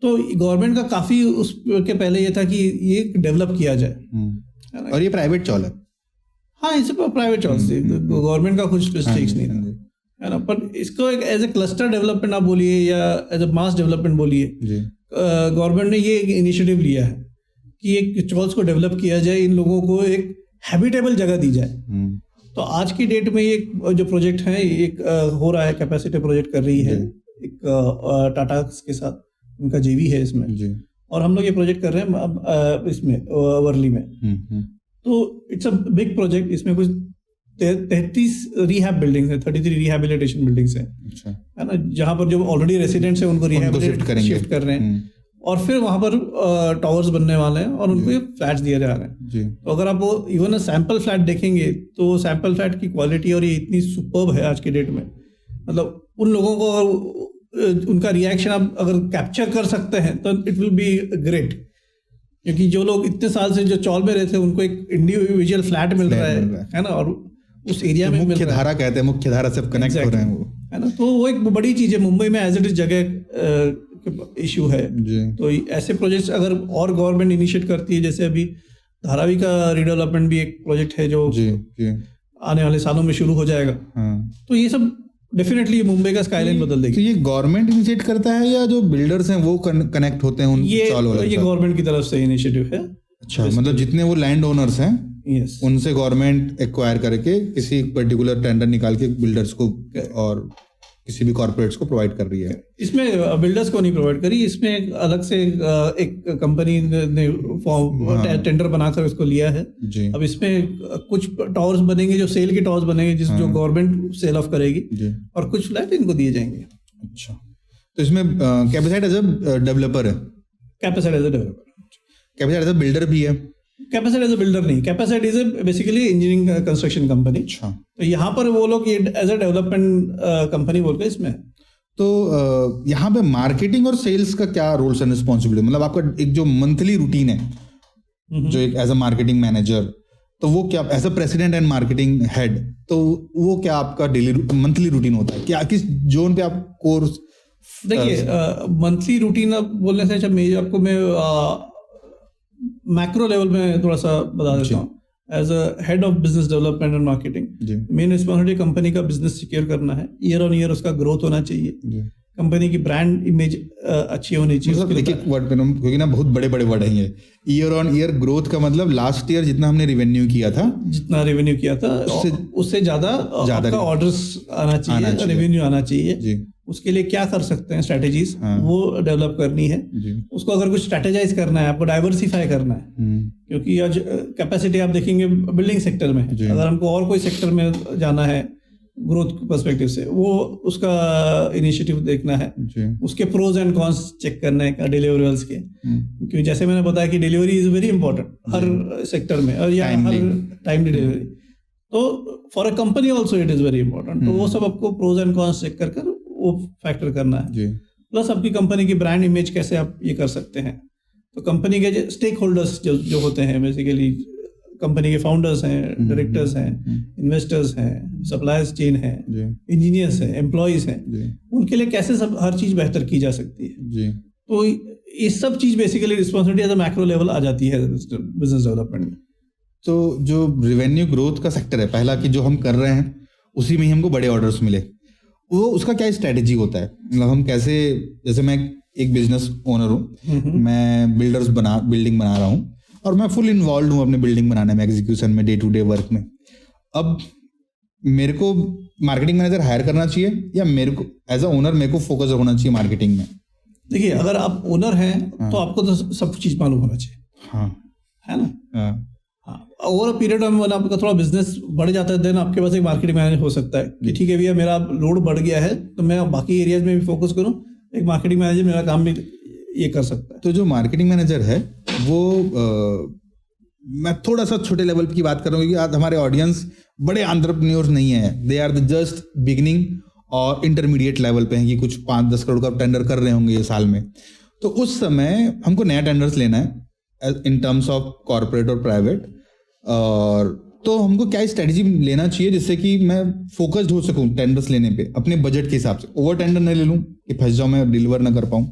Speaker 2: तो गवर्नमेंट का काफ़ी उसके पहले ये था कि ये डेवलप किया जाए। और ये प्राइवेट चॉल है, हाँ, इसे प्राइवेट चॉल्स थी, गवर्नमेंट का कुछ स्टेक्स नहीं था, है ना। पर इसको एक एज ए क्लस्टर डेवलपमेंट आप बोलिए या एज ए मास डेवलपमेंट बोलिए, गवर्नमेंट ने ये इनिशिएटिव लिया है कि एक चॉल्स को डेवलप किया जाए, इन लोगों को एक हैबिटेबल जगह दी जाए। तो आज की डेट में ये जो प्रोजेक्ट है एक हो रहा है, कैपेसिटी प्रोजेक्ट कर रही है एक टाटा के साथ, उनका जेवी है इसमें जी। और हम लोग ये प्रोजेक्ट कर रहे हैं अब इसमें वर्ली में। तो इट्स अ बिग प्रोजेक्ट, इसमें कुछ 33 रिहैब बिल्डिंग्स है, 33 रिहैबिलिटेशन बिल्डिंग्स है, है ना, जहाँ पर जो ऑलरेडी रेसिडेंट्स है उनको रिहैबिलिटेट शिफ्ट कर रहे हैं, और फिर वहाँ पर टावर्स बनने वाले हैं और उनको फ्लैट्स दिए जा रहे हैं जी। तो अगर आप वो इवन सैंपल फ्लैट देखेंगे तो सैंपल फ्लैट की क्वालिटी और ये इतनी सुपर्ब है आज की डेट में, मतलब उन लोगों को उनका रिएक्शन आप अगर कैप्चर कर सकते हैं तो इट विल बी ग्रेट। क्योंकि जो लोग इतने साल से जो चॉल में रहते हैं उनको एक इंडिविजुअल फ्लैट मिल रहा है ना, और उस एरिया में मुख्य धारा कहते हैं, मुख्य धारा से कनेक्ट हो रहे हैं वो, है ना। तो वो एक बड़ी चीज़ है मुंबई में, एज इट इज जगह इशू है जी। तो ऐसे प्रोजेक्ट्स अगर और गवर्नमेंट इनिशिएट करती है, जैसे अभी धारावी का रिडेवलपमेंट भी एक प्रोजेक्ट है जो जी, आने वाले सालों में शुरू हो जाएगा, तो ये सब डेफिनेटली मुंबई का स्काईलाइन बदल देगी। तो ये गवर्नमेंट इनिशिएट करता है या जो बिल्डर्स हैं वो कनेक्ट होते हैं उन ये गवर्नमेंट की तरफ से इनिशिएटिव है। अच्छा, मतलब जितने वो लैंड ओनर्स हैं उनसे गवर्नमेंट एक्वायर करके किसी पर्टिकुलर टेंडर निकाल के बिल्डर्स को और किसी भी कॉर्पोरेट्स को प्रोवाइड कर रही है। इसमें बिल्डर्स को नहीं प्रोवाइड करी, इसमें अलग से एक कंपनी ने फॉर्म टेंडर बनाकर इसको लिया है जी। अब इसमें कुछ टावर्स बनेंगे जो सेल के टावर्स बनेंगे जो गवर्नमेंट सेल ऑफ करेगी जी। और कुछ फ्लैट इनको दिए जाएंगे। अच्छा, तो इसमें कैपेसाइट एज अ डेवलपर है, Capacite as a developer, Capacite as a builder भी है। कैपेसाइट एज अ बिल्डर नहीं, Capacite is basically engineering construction company. अच्छा, तो यहाँ पर वो लोग ये एज अ डेवलपमेंट कंपनी बोलकर इसमें। तो यहाँ पे मार्केटिंग और सेल्स का क्या रोल्स एंड रिस्पॉन्सिबिलिटी, मतलब आपका एक जो मंथली रूटीन है जो एक एज अ मार्केटिंग मैनेजर, तो वो क्या as a president and marketing head, तो वो क्या आपका डेली मंथली रूटीन होता है, क्या किस जोन पे आप कोर्स? देखिए मंथली रूटीन अब बोलने से अच्छा आपको मैं मैक्रो लेवल में थोड़ा सा बता देता हूँ। As a head of business development and marketing, main responsibility company का बिजनेस सिक्योर करना है, ईयर ऑन ईयर उसका ग्रोथ होना चाहिए, कंपनी की ब्रांड इमेज अच्छी होनी चाहिए। मतलब एक एक वर्ड पे क्योंकि ना बहुत बड़े बड़े वर्ड हैं ये, ईयर ऑन ईयर ग्रोथ का मतलब लास्ट ईयर जितना हमने रेवेन्यू किया था उससे ज्यादा ऑर्डर्स आना चाहिए, रेवेन्यू आना चाहिए। उसके लिए क्या कर सकते हैं स्ट्रैटेजीज, वो डेवलप करनी है। उसको अगर कुछ स्ट्रैटेजाइज करना है, आपको डाइवर्सिफाई करना है, क्योंकि आज कैपेसिटी आप देखेंगे बिल्डिंग सेक्टर में, अगर हमको और कोई सेक्टर में जाना है ग्रोथ पर्सपेक्टिव से, वो उसका इनिशिएटिव देखना है, उसके प्रोज एंड कॉन्स चेक करना है डिलीवरेबल्स के, क्योंकि जैसे मैंने बताया कि delivery is very important her sector में, और या हर टाइमली डिलीवरी, तो for a company also it is very important. तो वो सब आपको प्रोज एंड कॉन्स चेक कर वो फैक्टर करना है। प्लस आपकी कंपनी की ब्रांड इमेज कैसे आप ये कर सकते हैं। तो कंपनी के स्टेक होल्डर्स जो होते हैं, बेसिकली कंपनी के फाउंडर्स हैं, डायरेक्टर्स हैं, इन्वेस्टर्स हैं, सप्लायर्स चेन है, इंजीनियर्स हैं, एम्प्लॉइज हैं, उनके लिए कैसे सब हर चीज बेहतर की जा सकती है। तो ये सब चीज basically responsibility as a macro level आ जाती है बिजनेस डेवलपमेंट में।
Speaker 1: तो जो रेवेन्यू ग्रोथ का सेक्टर है पहला कि जो हम कर रहे हैं उसी में ही हमको बड़े ऑर्डर्स मिले, वो उसका क्या स्ट्रेटेजी होता है? मतलब हम कैसे, जैसे मैं एक बिजनेस ओनर हूँ, मैं बिल्डिंग बना रहा हूँ और मैं फुल इन्वॉल्व हूँ अपने बिल्डिंग बनाने में, एग्जीक्यूशन में, डे टू डे वर्क में। अब मेरे को मार्केटिंग मैनेजर हायर करना चाहिए या मेरे को एज अ ओनर मेरे को फोकस होना चाहिए मार्केटिंग में?
Speaker 2: देखिए, अगर आप ओनर हैं तो आपको तो सब चीज मालूम होना चाहिए।
Speaker 1: हाँ,
Speaker 2: है ना?
Speaker 1: हाँ,
Speaker 2: ओवर पीरियड में आपका थोड़ा बिजनेस बढ़ जाता है, देन आपके पास एक मार्केटिंग मैनेजर हो सकता है कि ठीक है भैया, मेरा लोड बढ़ गया है तो मैं बाकी एरियाज में भी फोकस करूं, एक मार्केटिंग मैनेजर मेरा काम भी ये कर सकता है।
Speaker 1: तो जो मार्केटिंग मैनेजर है वो मैं थोड़ा सा छोटे लेवल की बात कर रहा हूँ क्योंकि आज हमारे ऑडियंस बड़े एंटरप्रेन्योर्स नहीं है, they are the just beginning और इंटरमीडिएट लेवल पे हैं कि कुछ 5-10 करोड़ का टेंडर कर रहे होंगे ये साल में। तो उस समय हमको नया टेंडर्स लेना है इन टर्म्स ऑफ कॉर्पोरेट और प्राइवेट, और तो हमको क्या स्ट्रेटजी लेना चाहिए जिससे कि मैं फोकस्ड हो सकूं टेंडर्स लेने पे अपने बजट के हिसाब से, ओवर टेंडर न ले लूं कि फंस जाऊं, मैं डिलीवर ना कर पाऊं?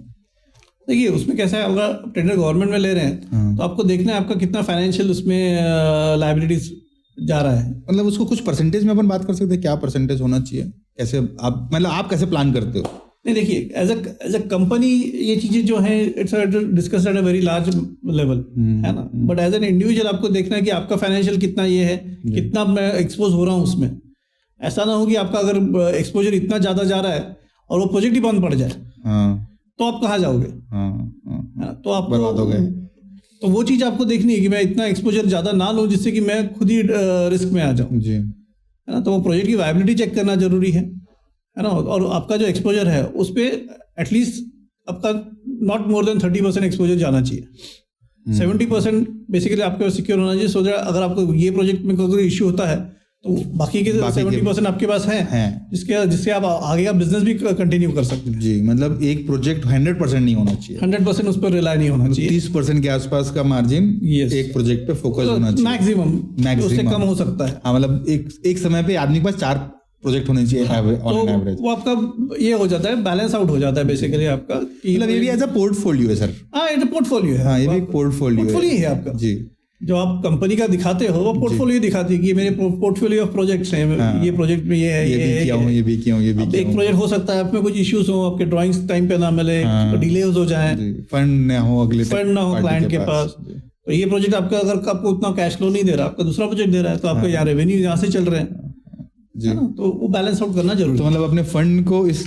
Speaker 2: देखिए, उसमें कैसा है, अगर टेंडर गवर्नमेंट में ले रहे हैं तो आपको देखना है आपका कितना फाइनेंशियल उसमें लायबिलिटीज जा रहा है।
Speaker 1: मतलब उसको कुछ परसेंटेज में अपन बात कर सकते हैं, क्या परसेंटेज होना चाहिए, कैसे आप मतलब आप कैसे प्लान करते हो?
Speaker 2: नहीं, देखिए, एज अ कंपनी ये चीजें जो है it's discuss at a very large level, है ना, बट एज एन इंडिविजुअल आपको देखना है कि आपका फाइनेंशियल कितना ये है, कितना मैं एक्सपोज हो रहा हूँ उसमें। ऐसा ना हो कि आपका अगर एक्सपोजर इतना ज्यादा जा रहा है और वो प्रोजेक्ट ही बंद पड़ जाए, तो आप कहाँ जाओगे? तो आप
Speaker 1: बर्बाद हो गए।
Speaker 2: तो वो चीज आपको देखनी है कि मैं इतना एक्सपोजर ज्यादा ना लूं जिससे कि मैं खुद ही रिस्क में आ जाऊं,
Speaker 1: जी,
Speaker 2: है ना। तो वो प्रोजेक्ट की वायबिलिटी चेक करना जरूरी है ना, और आपका जो एक्सपोजर है उस पर एटलीस्ट आपका नॉट मोर देन 30% एक्सपोजर जाना चाहिए। 70% बेसिकली आपके पास सिक्योर होना चाहिए, सो दैट अगर आपको ये प्रोजेक्ट में कोई इश्यू होता है तो बाकी के 70% आपके पास है जिससे आप आगे का बिजनेस भी कंटिन्यू कर सकते हैं।
Speaker 1: जी, मतलब एक प्रोजेक्ट 100% नहीं होना चाहिए,
Speaker 2: 100% उस पर रिलाई नहीं होना चाहिए।
Speaker 1: 30% के आसपास का मार्जिन एक प्रोजेक्ट पे फोकस होना चाहिए,
Speaker 2: मैक्सिमम उससे कम हो सकता है।
Speaker 1: हाँ, मतलब एक समय पे आदमी के पास 4 प्रोजेक्ट होने चाहिए ऑन एवरेज।
Speaker 2: वो आपका ये हो जाता है, बैलेंस आउट हो जाता है बेसिकली आपका।
Speaker 1: मतलब ये भी एज अ पोर्टफोलियो है सर?
Speaker 2: हाँ, ये पोर्टफोलियो है।
Speaker 1: हाँ, ये भी पोर्टफोलियो
Speaker 2: है आपका।
Speaker 1: जी,
Speaker 2: जो आप कंपनी का दिखाते हो वो पोर्टफोलियो दिखाती है कि ये मेरे पोर्टफोलियो ऑफ प्रोजेक्ट्स हैं। हाँ, ये प्रोजेक्ट में ये है, ये भी किया हूं, ये भी किया हूं, ये भी किया हूं। एक प्रोजेक्ट हो सकता है आपमें कुछ इश्यूज हो, आपके ड्राइंग्स टाइम पे ना मिले, डिलेज हो जाए,
Speaker 1: फंड ना हो, फंड
Speaker 2: ना हो क्लाइंट के पास। तो ये प्रोजेक्ट आपका अगर आपको उतना कैश फ्लो नहीं दे रहा, आपका दूसरा प्रोजेक्ट दे रहा है, तो आपके यहाँ रेवेन्यू यहाँ से चल रहे हैं जी, तो वो बैलेंस आउट करना जरूरी है।
Speaker 1: तो मतलब अपने फंड को इस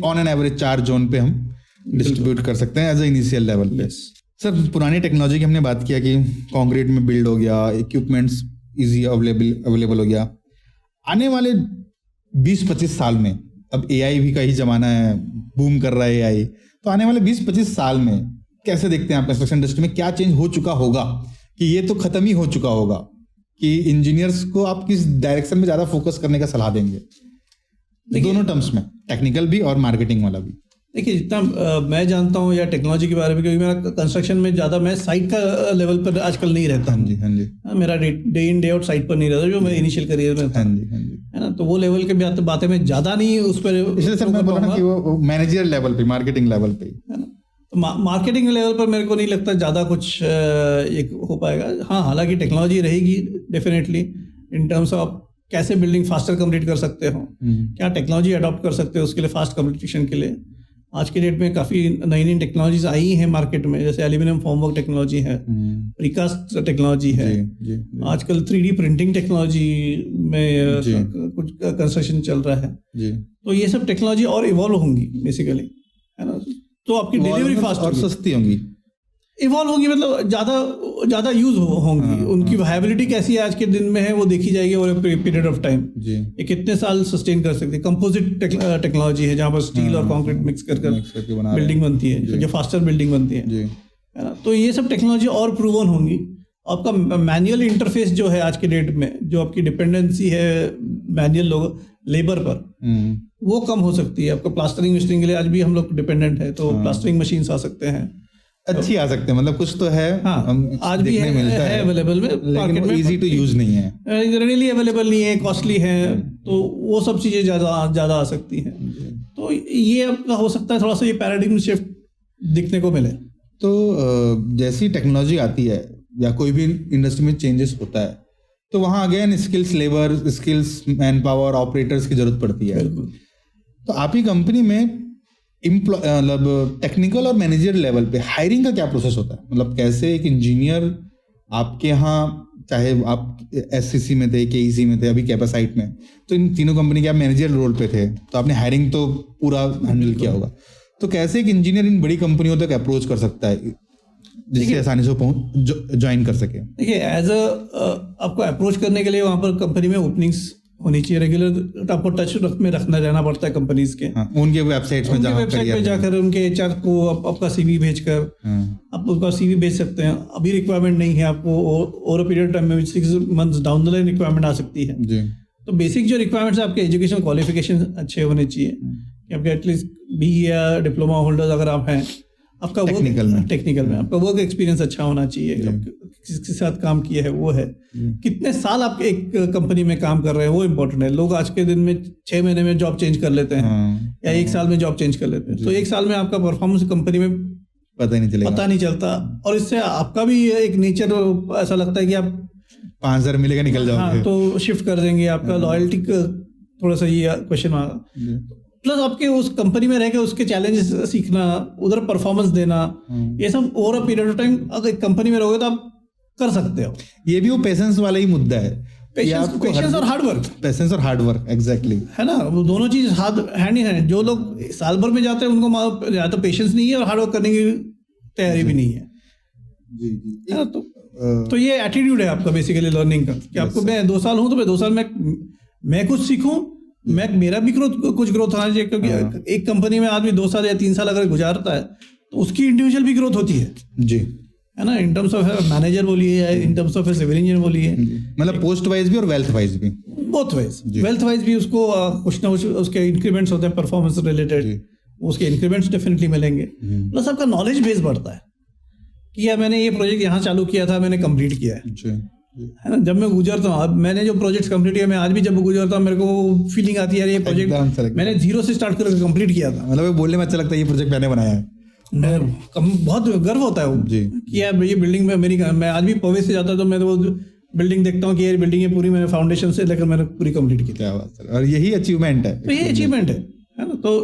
Speaker 1: ऑन एन एवरेज 4 जोन पे हम डिस्ट्रीब्यूट कर सकते हैं एज ए इनिशियल लेवल पे। सर, पुरानी टेक्नोलॉजी की हमने बात किया कि कंक्रीट में बिल्ड हो गया, इक्विपमेंट्स इजी अवेलेबल हो गया। आने वाले 20-25 साल में, अब एआई भी का ही जमाना है, बूम कर रहा है एआई, तो आने वाले 20-25 साल में कैसे देखते हैं आप कंस्ट्रक्शन इंडस्ट्री में क्या चेंज हो चुका होगा? कि ये तो खत्म ही हो चुका होगा कि इंजीनियर्स को आप किस डायरेक्शन में ज्यादा फोकस करने का सलाह देंगे, दोनों टर्म्स में, टेक्निकल भी और मार्केटिंग वाला भी? देखिए,
Speaker 2: जितना मैं जानता हूँ या टेक्नोलॉजी के बारे में, क्योंकि मेरा कंस्ट्रक्शन में ज़्यादा मैं साइट का लेवल पर आजकल नहीं रहता।
Speaker 1: हाँ जी, हाँ जी।
Speaker 2: मेरा day in day out site पर नहीं रहता, जो मैं इनिशियल करियर में था।
Speaker 1: हाँ जी, हाँ जी।
Speaker 2: है ना, तो वो लेवल के बातें में ज़्यादा नहीं उस पर,
Speaker 1: इसलिए सर मैं बोला ना कि वो मैनेजर लेवल पे, मार्केटिंग लेवल पे,
Speaker 2: है ना। तो मार्केटिंग लेवल पर मेरे को नहीं लगता ज़्यादा कुछ एक हो पाएगा। हाँ, हालांकि टेक्नोलॉजी रहेगी डेफिनेटली इन टर्म्स ऑफ कैसे बिल्डिंग फास्टर कंप्लीट कर सकते हो, क्या टेक्नोलॉजी अडॉप्ट कर सकते हो उसके लिए, फास्ट कंप्लीशन के लिए। आज के डेट में काफ़ी नई नई टेक्नोलॉजीज आई हैं मार्केट में, जैसे एल्यूमिनियम फॉर्मवर्क टेक्नोलॉजी है, प्रीकास्ट टेक्नोलॉजी है, आजकल 3D प्रिंटिंग टेक्नोलॉजी में कुछ कंस्ट्रक्शन चल रहा है। तो ये सब टेक्नोलॉजी और इवॉल्व होंगी बेसिकली, है ना। तो आपकी डिलीवरी फास्ट
Speaker 1: और सस्ती होंगी,
Speaker 2: इवॉल्व होंगी, मतलब ज़्यादा यूज होंगी। उनकी वायबिलिटी कैसी है आज के दिन में है वो देखी जाएगी ओवर पीरियड ऑफ टाइम। ये कितने साल सस्टेन कर सकते हैं। कंपोजिट टेक्नोलॉजी है जहाँ पर स्टील और कंक्रीट मिक्स कर बिल्डिंग बनती है, जो फास्टर बिल्डिंग बनती है ना। तो ये सब टेक्नोलॉजी और प्रूवन होंगी। आपका मैनुअल इंटरफेस जो है आज के डेट में, जो आपकी डिपेंडेंसी है मैनुअल लेबर पर, वो कम हो सकती है। आपको प्लास्टरिंग विस्टरिंग के लिए आज भी हम लोग डिपेंडेंट है, तो प्लास्टरिंग मशीन्स आ सकते हैं,
Speaker 1: अच्छी आ सकते हैं, मतलब कुछ तो है। हाँ,
Speaker 2: आज भी है अवेलेबल में,
Speaker 1: लेकिन वो इजी टू यूज नहीं है,
Speaker 2: रेडीली अवेलेबल नहीं है, कॉस्टली है, तो वो सब चीजें ज्यादा आ सकती हैं। तो ये आपका हो सकता है थोड़ा सा ये पैराडिग्म शिफ्ट दिखने को मिले।
Speaker 1: तो जैसी टेक्नोलॉजी आती है, या कोई भी इंडस्ट्री में चेंजेस होता है तो वहाँ again skills labour, skills man power, operators की जरूरत पड़ती है। तो आपकी कंपनी में मतलब टेक्निकल और मैनेजर लेवल पे हायरिंग का क्या प्रोसेस होता है? मतलब कैसे एक इंजीनियर आपके यहाँ, चाहे आप एससीसी में थे, केईसी में थे, अभी कैपासाइट में, तो इन तीनों कंपनी के आप मैनेजर रोल पे थे, तो आपने हायरिंग तो पूरा हैंडल किया होगा। तो कैसे एक इंजीनियर इन बड़ी कंपनियों तक अप्रोच कर सकता है जिससे आसानी से ज्वाइन कर सके?
Speaker 2: देखिए, एज आपको अप्रोच करने के लिए वहाँ पर कंपनी में ओपनिंग्स होनी चाहिए, रेगुलर आपको टच में रखना रहना पड़ता है कंपनीज के।
Speaker 1: उनके वेबसाइट्स में
Speaker 2: जाकर उनके एचआर को आपका सीवी भेजकर आप उनका सीवी भेज सकते हैं। अभी रिक्वायरमेंट नहीं है आपको, ओवर अ पीरियड टाइम में 6 months down the line requirement आ सकती है जी। तो बेसिक जो रिक्वायरमेंट्स है, आपके एजुकेशन क्वालिफिकेशन अच्छे होने चाहिए कि आपके एटलीस्ट बी या डिप्लोमा होल्डर्स अगर आप हैं, आपका टेक्निकल में आपका वर्क एक्सपीरियंस अच्छा होना चाहिए, किसके साथ काम किया है वो है, कितने साल आप एक कंपनी में काम कर रहे हैं वो इम्पोर्टेंट है। लोग आज के दिन में 6 महीने में जॉब चेंज कर लेते हैं या 1 साल में जॉब चेंज कर लेते हैं, तो 1 साल में आपका परफॉर्मेंस कंपनी में पता नहीं चलता और इससे आपका भी एक नेचर ऐसा लगता है कि आप
Speaker 1: 5,000 मिलेगा निकल जाओगे,
Speaker 2: तो शिफ्ट कर देंगे। आपका लॉयल्टी थोड़ा सा ये क्वेश्चन आएगा, प्लस आपके उस कंपनी में रह के उसके चैलेंजेस सीखना, उधर परफॉर्मेंस देना, ये सब over a period of time अगर एक कंपनी में रहोगे तो आप कर सकते हो।
Speaker 1: ये भी वो पेशेंस वाला ही मुद्दा है,
Speaker 2: पेशेंस और हार्ड वर्क,
Speaker 1: पेशेंस और हार्ड वर्क, एग्जैक्टली, है ना,
Speaker 2: वो दोनों चीज हैंड इन हैंड। जो लोग साल भर में जाते हैं उनको या तो पेशेंस नहीं है और हार्ड वर्क करने की तैयारी भी नहीं है जी। है ना, तो ये एटीट्यूड है आपका बेसिकली लर्निंग का, कि आपको मैं 2 साल हूँ तो मैं 2 साल में मैं कुछ सीखूं, मेरा भी कुछ ग्रोथ होना चाहिए, क्योंकि एक कंपनी में आदमी 2 साल या 3 साल अगर गुजारता है तो उसकी इंडिविजुअल भी ग्रोथ होती है जी, है ना, इन टर्म्स ऑफ मैनेजर बोलिए या in terms of civil engineer बोलिए,
Speaker 1: मतलब पोस्ट वाइज भी और वेल्थ वाइज भी,
Speaker 2: बोथ वाइज। वेल्थ वाइज भी उसको कुछ ना कुछ उसके इंक्रीमेंट्स होते हैं परफॉर्मेंस रिलेटेड, उसके इंक्रीमेंट्स डेफिनेटली मिलेंगे, प्लस आपका नॉलेज बेस बढ़ता है कि यार मैंने ये प्रोजेक्ट यहाँ चालू किया था, मैंने कंप्लीट किया है ना। जब मैं गुजरता हूँ, मैंने जो प्रोजेक्ट कंप्लीट किया, मैं आज भी जब गुजरता हूँ मेरे को फीलिंग आती है यार ये प्रोजेक्ट मैंने 0 से स्टार्ट करके कंप्लीट किया था।
Speaker 1: मतलब बोलने में अच्छा लगता है ये प्रोजेक्ट मैंने बनाया है,
Speaker 2: बहुत गर्व होता है वो जी कि यार ये बिल्डिंग में मेरी, मैं आज भी पवे से जाता तो मैं वो बिल्डिंग देखता हूँ कि ये बिल्डिंग है पूरी, मैंने फाउंडेशन से लेकर मैंने पूरी कंप्लीट की।
Speaker 1: क्या बात है, और यही अचीवमेंट है,
Speaker 2: तो ये अचीवमेंट है ना। तो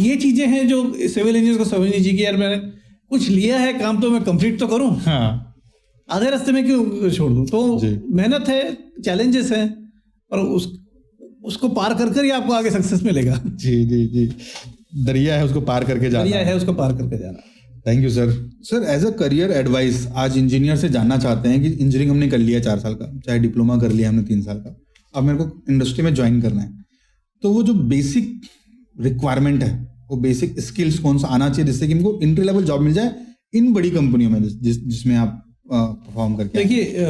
Speaker 2: ये चीजें हैं जो सिविल इंजीनियर को समझनी चाहिए कि यार मैंने कुछ लिया है काम तो मैं कंप्लीट तो करूँ, आधे रास्ते में क्यों छोड़ दूं। तो मेहनत है, चैलेंजेस हैं, और उसको पार कर ही आपको आगे सक्सेस मिलेगा।
Speaker 1: जी जी जी, दरिया है उसको पार करके जाना। Thank you sir. Sir, as a career advice आज इंजीनियर से जानना चाहते हैं कि इंजीनियरिंग हमने कर लिया 4 साल का, चाहे डिप्लोमा कर लिया हमने 3 साल का, अब मेरे को इंडस्ट्री में ज्वाइन करना है, तो वो जो बेसिक रिक्वायरमेंट है, वो बेसिक स्किल्स कौन सा आना चाहिए जिससे कि इनको एंट्री लेवल जॉब मिल जाए इन बड़ी कंपनियों में जिसमें आप परफॉर्म करके?
Speaker 2: देखिए,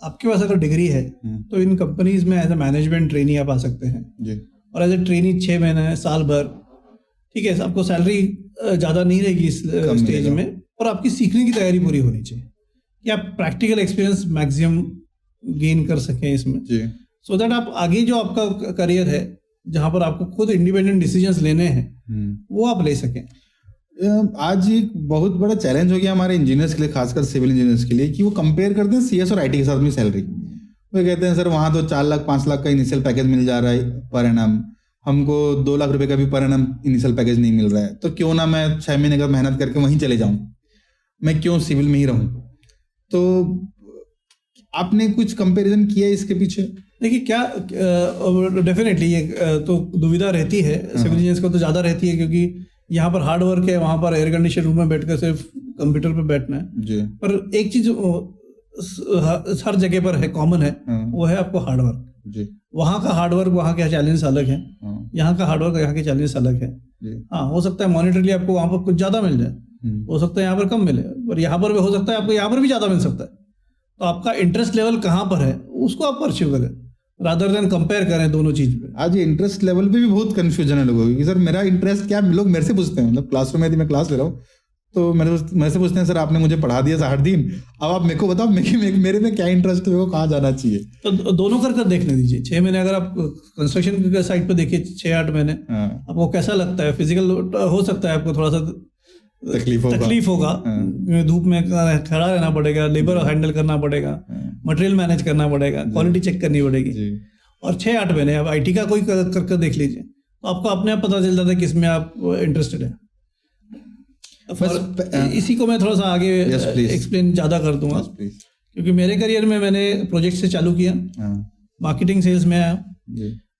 Speaker 2: आपके पास अगर डिग्री है तो इन कंपनीज में एज ए मैनेजमेंट ट्रेनी आप आ सकते हैं जी, और एज ए ट्रेनी 6 महीने साल भर, ठीक है, आपको सैलरी ज़्यादा नहीं रहेगी इस स्टेज में, और आपकी सीखने की तैयारी पूरी होनी चाहिए कि आप प्रैक्टिकल एक्सपीरियंस मैक्सिमम गेन कर सकें इसमें जी, सो दैट आप आगे जो आपका करियर है जहाँ पर आपको खुद इंडिपेंडेंट डिसीजंस लेने हैं वो आप ले सकें।
Speaker 1: आज एक बहुत बड़ा चैलेंज हो गया हमारे इंजीनियर्स के लिए, खासकर सिविल इंजीनियर्स के लिए, कि वो कंपेयर करते हैं सीएस और आईटी के साथ अपनी सैलरी। वो कहते हैं सर वहाँ तो 4 लाख 5 लाख का इनिशियल पैकेज मिल जा रहा है पर एनम, हमको 2 लाख रुपए का भी पर एनम इनिशियल पैकेज नहीं मिल रहा है, तो क्यों ना मैं 6 महीने का मेहनत करके वहीं चले जाऊँ, मैं क्यों सिविल में ही रहूँ। तो आपने कुछ कंपेरिजन किया इसके पीछे?
Speaker 2: देखिए, क्या डेफिनेटली ये तो दुविधा रहती है, सिविल इंजीनियर्स को तो ज़्यादा रहती है, क्योंकि यहाँ पर हार्ड वर्क है, वहाँ पर एयर कंडीशन रूम में बैठकर सिर्फ कंप्यूटर पे बैठना है जी। पर एक चीज हर जगह पर है, कॉमन है, वो है आपको हार्ड वर्क जी। वहाँ का हार्ड वर्क वहाँ के चैलेंज अलग है, यहाँ का हार्ड वर्क यहाँ के चैलेंज अलग है। हाँ, हो सकता है मॉनिटरली आपको वहाँ पर कुछ ज्यादा मिल जाए, हो सकता है यहाँ पर कम मिले, पर यहाँ पर भी हो सकता है आपको यहाँ पर भी ज्यादा मिल सकता है। तो आपका इंटरेस्ट लेवल कहाँ पर है उसको आप परस्यू करें, रादर देन कंपेयर करें दोनों चीज पे।
Speaker 1: आज इंटरेस्ट लेवल पे भी बहुत कंफ्यूजन है लोगों की, सर मेरा इंटरेस्ट क्या, लोग मेरे से पूछते हैं, मतलब क्लासरूम में यदि मैं क्लास ले रहा हूँ तो मेरे से पूछते हैं सर आपने मुझे पढ़ा दिया 60 दिन, अब आप मेरे को बताओ मेरे में क्या इंटरेस्ट है, मेरे को कहाँ जाना चाहिए।
Speaker 2: तो दोनों कर देखने दीजिए। 6 महीने अगर आप कंस्ट्रक्शन के साइड पे देखिए, 6-8 महीने आपको कैसा लगता है, फिजिकल हो सकता है आपको थोड़ा सा तकलीफ होगा, धूप में खड़ा रहना पड़ेगा, लेबर हैंडल करना पड़ेगा, मटेरियल मैनेज करना पड़ेगा, क्वालिटी चेक करनी पड़ेगी। और 6-8 महीने अब IT का कोई कर देख लीजिए तो आपको अपने आप पता चल जाता है किसमें आप इंटरेस्टेड है। इसी को मैं थोड़ा सा आगे एक्सप्लेन ज़्यादा कर दूंगा, क्योंकि मेरे करियर में मैंने प्रोजेक्ट से चालू किया, मार्केटिंग सेल्स में आया,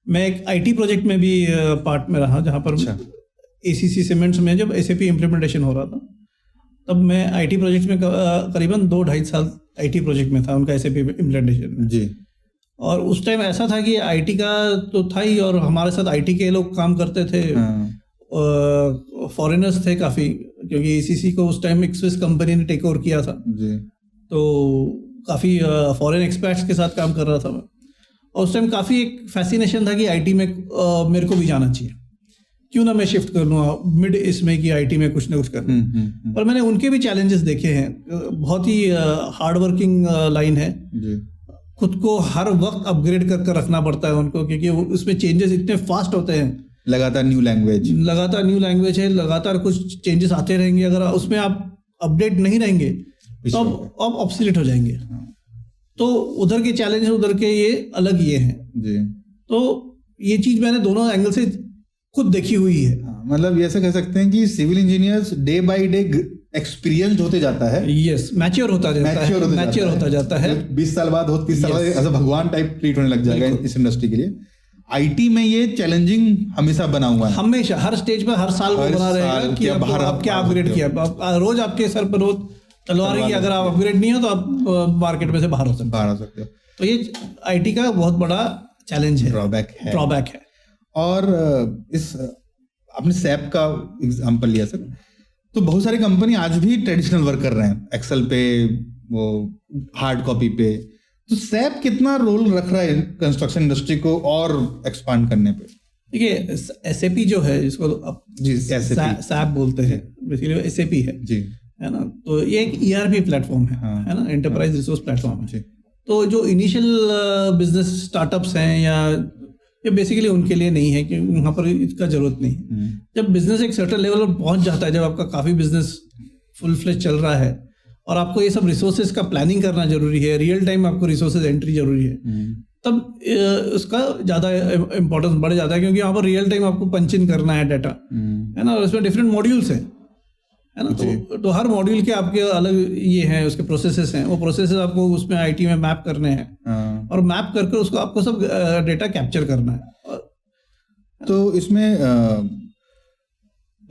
Speaker 2: मैं एक IT प्रोजेक्ट में भी पार्ट में रहा, जहाँ पर ACC सीमेंट्स में जब SAP इम्प्लीमेंटेशन हो रहा था, तब मैं IT प्रोजेक्ट में करीबन 2-2.5 साल IT प्रोजेक्ट में था, उनका SAP इम्प्लीमेंटेशन में जी। और उस टाइम ऐसा था कि IT का तो था ही, और हमारे साथ IT के लोग काम करते थे, फॉरेनर्स थे काफ़ी, क्योंकि ACC को उस टाइम एक स्विस कंपनी ने टेक ओवर किया था जी। तो काफ़ी फॉरेन एक्सपर्ट्स के साथ काम कर रहा था मैं, और उस टाइम काफ़ी एक फैसिनेशन था कि IT में मेरे को भी जाना चाहिए, क्यों ना मैं शिफ्ट कर लूँ मिड इसमें कि IT में कुछ ना कुछ करना। पर मैंने उनके भी चैलेंजेस देखे हैं, बहुत ही हार्ड वर्किंग लाइन है जी। खुद को हर वक्त अपग्रेड कर रखना पड़ता है उनको, क्योंकि उसमें चेंजेस इतने फास्ट होते हैं, लगातार न्यू लैंग्वेज है, लगातार कुछ चेंजेस आते रहेंगे। अगर उसमें आप अपडेट नहीं रहेंगे तो आप ऑब्सोलीट हो जाएंगे। तो उधर के चैलेंज, उधर के ये अलग ये हैं जी। तो ये चीज मैंने दोनों एंगल से खुद देखी हुई है।
Speaker 1: मतलब ये ऐसा कह सकते हैं कि civil engineers day by day experience होते जाता है।
Speaker 2: यस, मैच्योर होता जाता है।
Speaker 1: 20 साल बाद 30 साल बाद ऐसा भगवान टाइप ट्रीट होने लग जाएगा इस इंडस्ट्री के लिए। IT में ये चैलेंजिंग हमेशा बना हुआ है,
Speaker 2: हमेशा हर स्टेज पर हर साल वो बना रहेगा कि आप क्या अपग्रेड किया। रोज आपके सर पर रोज तलवार है कि अगर आप अपग्रेड नहीं हो तो आप मार्केट में से बाहर हो सकते हो। तो ये IT का बहुत बड़ा चैलेंज है, ड्रॉबैक है।
Speaker 1: और इस आपने SAP का एग्जांपल लिया सर, तो बहुत सारी कंपनी आज भी ट्रेडिशनल वर्क कर रहे हैं, एक्सेल पे, वो हार्ड कॉपी पे। तो SAP कितना रोल रख रहा है कंस्ट्रक्शन इंडस्ट्री को और एक्सपांड करने पे?
Speaker 2: देखिए, SAP जो है, जिसको जी SAP बोलते हैं, बेसिकली SAP है जी, है ना। तो ये एक ERP प्लेटफॉर्म है ना, एंटरप्राइज रिसोर्स प्लेटफॉर्म है। तो जो इनिशियल बिजनेस स्टार्टअप्स हैं या ये बेसिकली उनके लिए नहीं है, कि वहाँ पर इसका जरूरत नहीं है। जब बिजनेस एक सर्टेन लेवल पर पहुंच जाता है, जब आपका काफ़ी बिजनेस फुल फ्लेज चल रहा है और आपको ये सब रिसोर्सेज का प्लानिंग करना जरूरी है, रियल टाइम आपको रिसोर्सेज एंट्री जरूरी है, तब उसका ज़्यादा इंपॉर्टेंस बढ़ जाता है, क्योंकि यहाँ पर रियल टाइम आपको पंच इन करना है डाटा, है ना। और इसमें डिफरेंट मॉड्यूल्स हैं, है ना। तो हर मॉड्यूल के आपके अलग ये हैं, उसके प्रोसेसेस हैं, वो प्रोसेसेस आपको उसमें IT में मैप करने हैं, और मैप करके उसको आपको सब डेटा कैप्चर करना है।
Speaker 1: तो इसमें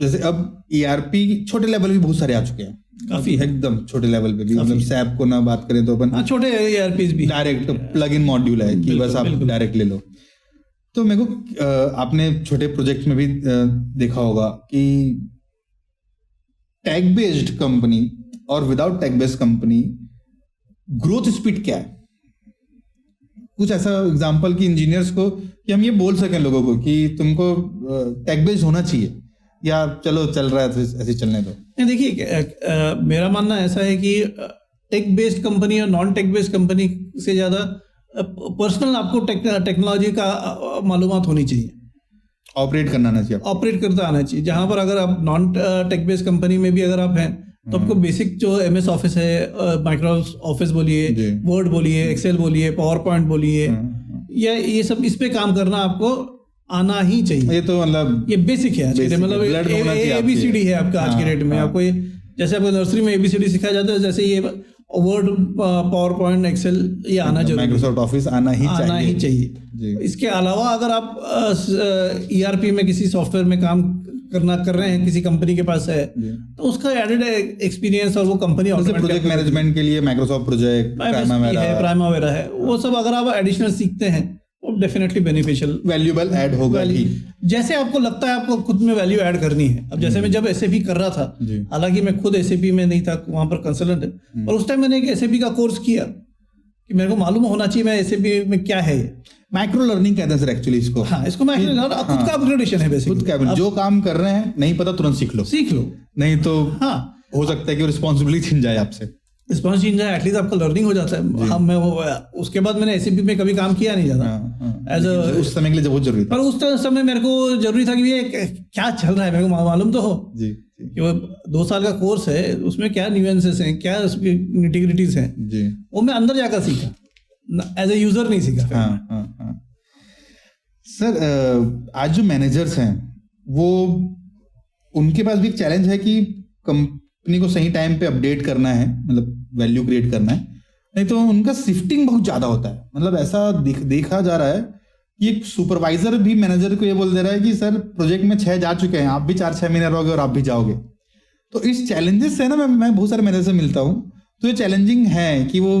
Speaker 1: जैसे अब ERP छोटे लेवल भी बहुत सारे आ चुके हैं, काफी एकदम छोटे लेवल पे भी, मतलब SAP को ना बात करें तो अपन
Speaker 2: छोटे ERPs भी
Speaker 1: डायरेक्ट प्लग इन मॉड्यूल है कि बस आप डायरेक्ट ले लो। तो मेरे को आपने छोटे प्रोजेक्ट में भी देखा होगा कि टैग बेस्ड कंपनी और without tag based company growth speed क्या है? कुछ ऐसा एग्जांपल कि इंजीनियर्स को, कि हम ये बोल सकें लोगों को कि तुमको टैग बेस्ड होना चाहिए, या चलो चल रहा है तो ऐसे चलने दो।
Speaker 2: नहीं, देखिए, मेरा मानना ऐसा है कि टेक बेस्ड कंपनी और नॉन टेक बेस्ड कंपनी से ज़्यादा पर्सनल आपको टेक्नोलॉजी का मालूमात होनी चाहिए,
Speaker 1: ऑपरेट करना आना चाहिए,
Speaker 2: ऑपरेट करता आना चाहिए। जहाँ पर अगर आप नॉन टेक बेस्ड कंपनी में भी अगर आप हैं तो आपको बेसिक जो MS ऑफिस है, माइक्रोसॉफ्ट ऑफिस बोलिए, वर्ड बोलिए, एक्सेल बोलिए, पावर पॉइंट बोलिए, या ये सब इस पे काम करना आपको आना ही चाहिए।
Speaker 1: ये तो मतलब
Speaker 2: ये बेसिक है, मतलब ABCD है आपका आज के डेट में। आपको ये, जैसे आपको नर्सरी में ABCD सिखाया जाता है, जैसे ये वर्ड, पावर पॉइंट, एक्सेल ये आना जरूरी,
Speaker 1: माइक्रोसॉफ्ट ऑफिस आना ही
Speaker 2: चाहिए। इसके अलावा अगर आप ERP में किसी सॉफ्टवेयर में काम कर रहे हैं, किसी कंपनी के पास है, तो उसका एडेड एक्सपीरियंस, और वो कंपनी
Speaker 1: प्रोजेक्ट मैनेजमेंट के लिए माइक्रोसॉफ्ट प्रोजेक्ट,
Speaker 2: प्राइमावेरा है, वो सब अगर आप एडिशनल सीखते हैं वो डेफिनेटली बेनिफिशियल,
Speaker 1: वैल्यूएबल ऐड होगा ही।
Speaker 2: जैसे आपको लगता है आपको खुद में वैल्यू ऐड करनी है। अब जैसे मैं जब SAP कर रहा था, हालांकि मैं खुद SAP में नहीं था, वहां पर कंसल्टेंट है, और उस टाइम मैंने एक SAP का कोर्स किया कि मेरे को मालूम होना चाहिए मैं SAP में क्या है। ये
Speaker 1: माइक्रो लर्निंग कहते हैं सर एक्चुअली इसको।
Speaker 2: हाँ, इसको माइक्रो खुद का अपग्रेडेशन है बेसिकली।
Speaker 1: खुद का जो काम कर रहे हैं नहीं पता तुरंत सीख लो,
Speaker 2: नहीं तो
Speaker 1: हाँ हो सकता है कि रिस्पॉन्सिबिलिटी छिन जाए आपसे।
Speaker 2: रिस्पॉन्स चेंज है, एटलीस्ट आपका लर्निंग हो जाता है। हम मैं वो उसके बाद मैंने एसीपी में कभी काम किया नहीं ज़्यादा एज अ,
Speaker 1: उस समय के लिए बहुत जरूरी था।
Speaker 2: पर उस समय मेरे को जरूरी था कि ये क्या चल रहा है मेरे को मालूम तो हो
Speaker 1: जी
Speaker 2: कि वो 2 साल का कोर्स है, उसमें क्या न्यूएंसेस हैं, क्या उसकी निटिग्रिटीज हैं,
Speaker 1: जी,
Speaker 2: वो मैं अंदर जाकर सीखा, एज ए यूजर नहीं सीखा।
Speaker 1: हाँ। सर आज जो मैनेजर्स हैं वो, उनके पास भी एक चैलेंज है कि कंपनी को सही टाइम पे अपडेट करना है, मतलब वैल्यू क्रिएट करना है, नहीं तो उनका शिफ्टिंग बहुत ज्यादा होता है। मतलब ऐसा देखा जा रहा है कि एक सुपरवाइजर भी मैनेजर को ये बोल दे रहा है कि सर प्रोजेक्ट में 6 जा चुके हैं, आप भी 4-6 महीने रहोगे और आप भी जाओगे। तो इस चैलेंजेस से ना मैं बहुत सारे मैनेजर से मिलता हूँ, तो ये चैलेंजिंग है कि वो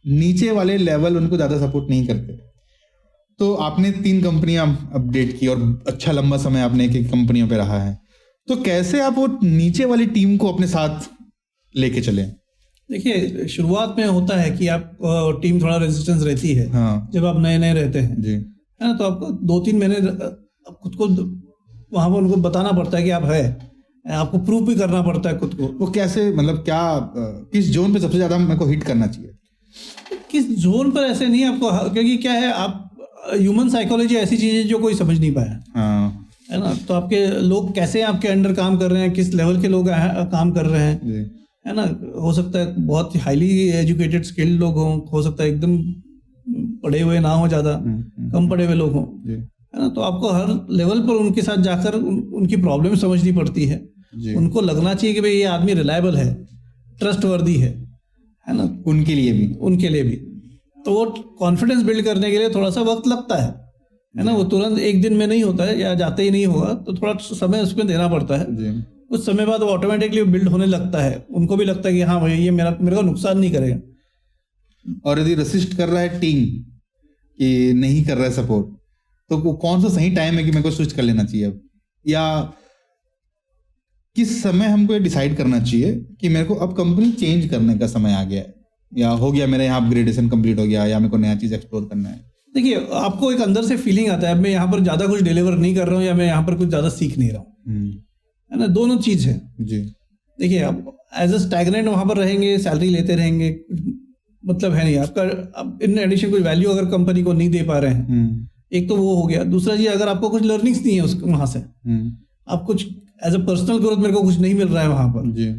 Speaker 1: नीचे वाले लेवल उनको ज्यादा सपोर्ट नहीं करते। तो आपने 3 कंपनियां अपडेट की और अच्छा लंबा समय आपने एक कंपनियों पे रहा है, तो कैसे आप वो नीचे वाली टीम को अपने साथ लेके चले?
Speaker 2: देखिए, शुरुआत में होता है कि आप टीम थोड़ा रेजिस्टेंस रहती है।
Speaker 1: हाँ।
Speaker 2: जब आप नए नए रहते हैं
Speaker 1: जी,
Speaker 2: है ना, तो आपको 2-3 महीने आप खुद को वहां पर उनको बताना पड़ता है कि आप है, आपको प्रूव भी करना पड़ता है खुद को।
Speaker 1: वो कैसे, मतलब क्या किस जोन पे सबसे ज्यादा मेरे को हिट करना चाहिए?
Speaker 2: किस जोन पर ऐसे नहीं आपको, क्योंकि क्या है, आप ह्यूमन साइकोलॉजी ऐसी चीज है जो कोई समझ नहीं पाया,
Speaker 1: हाँ
Speaker 2: है ना। तो आपके लोग कैसे आपके अंडर काम कर रहे हैं, किस लेवल के लोग काम कर रहे हैं,
Speaker 1: जी,
Speaker 2: है ना। हो सकता है बहुत हाईली एजुकेटेड स्किल्ड लोग हों, हो सकता है एकदम पढ़े हुए ना हो, ज़्यादा कम पढ़े हुए लोग हों,
Speaker 1: जी,
Speaker 2: है ना। तो आपको हर लेवल पर उनके साथ जाकर उनकी प्रॉब्लम समझनी पड़ती है।
Speaker 1: जी।
Speaker 2: उनको लगना चाहिए कि भाई ये आदमी रिलायबल है, ट्रस्टवर्दी है ना,
Speaker 1: उनके लिए भी।
Speaker 2: तो वो कॉन्फिडेंस बिल्ड करने के लिए थोड़ा सा वक्त लगता है ना। वो तुरंत एक दिन में नहीं होता है, या जाते ही नहीं होगा, तो थोड़ा समय उसमें देना पड़ता है।
Speaker 1: जी।
Speaker 2: कुछ समय बाद वो ऑटोमेटिकली बिल्ड होने लगता है, उनको भी लगता है कि हाँ भाई ये मेरे को नुकसान नहीं करेगा।
Speaker 1: और यदि रेसिस्ट कर रहा है टीम कि नहीं कर रहा है सपोर्ट, तो वो कौन सा सही टाइम है कि मेरे को स्विच कर लेना चाहिए अब, या किस समय हमको ये डिसाइड करना चाहिए कि मेरे को अब कंपनी चेंज करने का समय आ गया है, या हो गया मेरा यहाँ अपग्रेडेशन कंप्लीट हो गया, या मेरे को नया चीज एक्सप्लोर करना है?
Speaker 2: देखिए, आपको एक अंदर से फीलिंग आता है, अब मैं यहाँ पर ज़्यादा कुछ डिलीवर नहीं कर रहा हूँ, या मैं यहाँ पर कुछ ज़्यादा सीख नहीं रहा हूँ, है ना। दोनों चीज़ है
Speaker 1: जी।
Speaker 2: देखिए, आप एज अ स्टैग्नेंट वहाँ पर रहेंगे, सैलरी लेते रहेंगे, मतलब है नहीं आपका। अब इन एडिशन कोई वैल्यू अगर कंपनी को नहीं दे पा रहे हैं, एक तो वो हो गया। दूसरा जी, अगर आपको कुछ लर्निंग्स नहीं है उस वहाँ से, आप कुछ एज अ पर्सनल ग्रोथ मेरे को कुछ नहीं मिल रहा है वहाँ पर
Speaker 1: जी,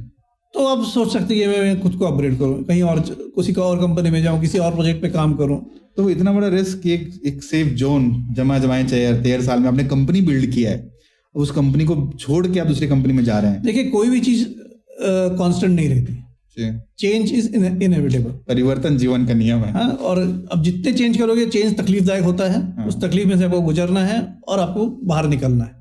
Speaker 2: तो आप सोच सकते हैं कि मैं खुद को अपग्रेड करूँ, कहीं और किसी का और कंपनी में जाऊँ, किसी और प्रोजेक्ट पे काम करूँ।
Speaker 1: तो इतना बड़ा रिस्क, एक सेफ जोन जमाए 13 साल में आपने कंपनी बिल्ड किया है, उस कंपनी को छोड़ के आप दूसरी कंपनी में जा रहे हैं।
Speaker 2: देखिए, कोई भी चीज कांस्टेंट नहीं रहती, चेंज इज इनएविटेबल।
Speaker 1: परिवर्तन जीवन का नियम है।
Speaker 2: हाँ, और अब जितने चेंज करोगे, चेंज तकलीफदायक होता है।
Speaker 1: हाँ।
Speaker 2: उस तकलीफ में से आपको गुजरना है और आपको बाहर निकलना है,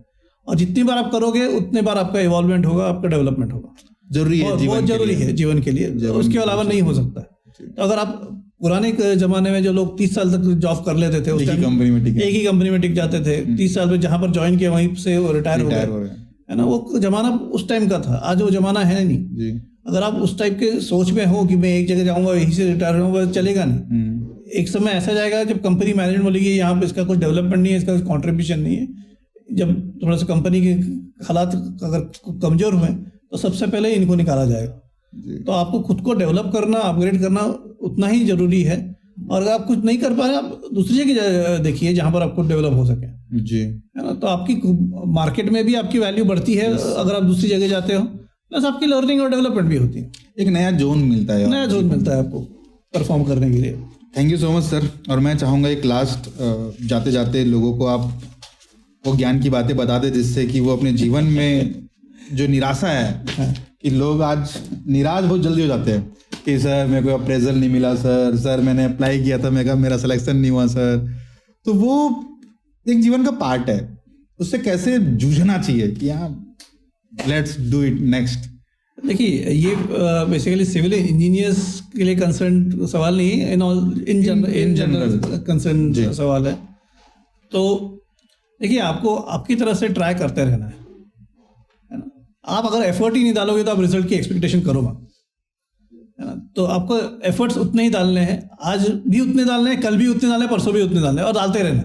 Speaker 2: और जितनी बार आप करोगे उतने बार आपका इवॉल्वमेंट होगा, आपका डेवलपमेंट होगा।
Speaker 1: जरूरी है,
Speaker 2: बहुत जरूरी है जीवन के लिए, उसके अलावा नहीं हो सकता। तो अगर आप पुराने जमाने में जो लोग 30 साल तक जॉब कर लेते थे,
Speaker 1: एक ही कंपनी में टिक
Speaker 2: जाते थे, 30 साल में जहां पर ज्वाइन किया वहीं से रिटायर हो गए, है ना। वो जमाना उस टाइम का था, आज वो जमाना है नहीं
Speaker 1: जी।
Speaker 2: अगर आप उस टाइप के सोच में हो कि मैं एक जगह जाऊंगा यहीं से रिटायर होऊंगा, चलेगा नहीं। एक समय ऐसा जाएगा जब कंपनी मैनेजमेंट बोलेगी यहाँ पे इसका कुछ डेवलपमेंट नहीं है, इसका कंट्रीब्यूशन नहीं है। जब थोड़ा सा कंपनी के हालात अगर कमजोर हुए तो सबसे पहले इनको निकाला जाएगा। तो आपको खुद को डेवलप करना, अपग्रेड करना उतना ही जरूरी है। और अगर आप कुछ नहीं कर पा रहे, आप दूसरी जगह देखिए जहां पर आपको डेवलप हो सके
Speaker 1: जी,
Speaker 2: है ना। तो आपकी मार्केट में भी आपकी वैल्यू बढ़ती है अगर आप दूसरी जगह जाते हो, प्लस आपकी लर्निंग और डेवलपमेंट भी होती है।
Speaker 1: एक नया जोन मिलता है
Speaker 2: आपको परफॉर्म करने के लिए।
Speaker 1: Thank you so much sir. और मैं चाहूँगा एक लास्ट जाते जाते लोगों को आप वो ज्ञान की बातें बता दें जिससे कि वो अपने जीवन में जो निराशा है कि लोग आज निराश बहुत जल्दी हो जाते हैं कि सर मेरे को अप्रेजल नहीं मिला, सर मैंने अप्लाई किया था, मेरा सिलेक्शन नहीं हुआ सर। तो वो एक जीवन का पार्ट है, उससे कैसे जूझना चाहिए कि हाँ लेट्स डू इट नेक्स्ट।
Speaker 2: देखिए, ये बेसिकली सिविल इंजीनियर्स के लिए कंसर्न सवाल नहीं है, इन जनरल कंसर्न सवाल है। तो देखिए, आपको आपकी तरफ से ट्राई करते रहना है ना। आप अगर एफर्ट ही नहीं डालोगे तो आप रिजल्ट की एक्सपेक्टेशन करो मत, है ना। तो आपको एफर्ट्स उतने ही डालने हैं, आज भी उतने डालने हैं, कल भी उतने डालने हैं, परसों भी उतने डालने हैं, और डालते रहना,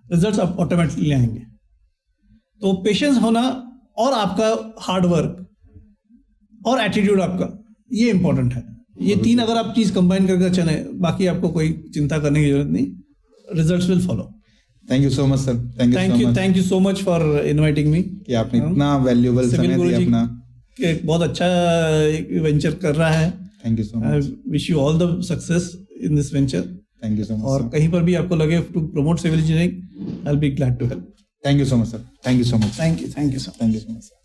Speaker 2: रिजल्ट्स आप ऑटोमेटिकली आएंगे। तो पेशेंस होना और आपका हार्ड वर्क और एटीट्यूड आपका, ये इंपॉर्टेंट है। ये 3 अगर आप चीज कंबाइन करके चले, बाकी आपको कोई चिंता करने की जरूरत नहीं, results will follow.
Speaker 1: Thank you so much sir,
Speaker 2: thank you so much for inviting me,
Speaker 1: कि आपने इतना वैल्यूएबल समय दिया अपना।
Speaker 2: एक बहुत अच्छा वेंचर कर रहा है।
Speaker 1: Thank you so much.
Speaker 2: I wish you all the success in this venture.
Speaker 1: Thank you so much.
Speaker 2: और कहीं पर भी आपको लगे to promote civil engineering, I will be glad to help.
Speaker 1: Thank you so much sir, thank you so much.
Speaker 2: Thank you sir.
Speaker 1: Thank you so much sir.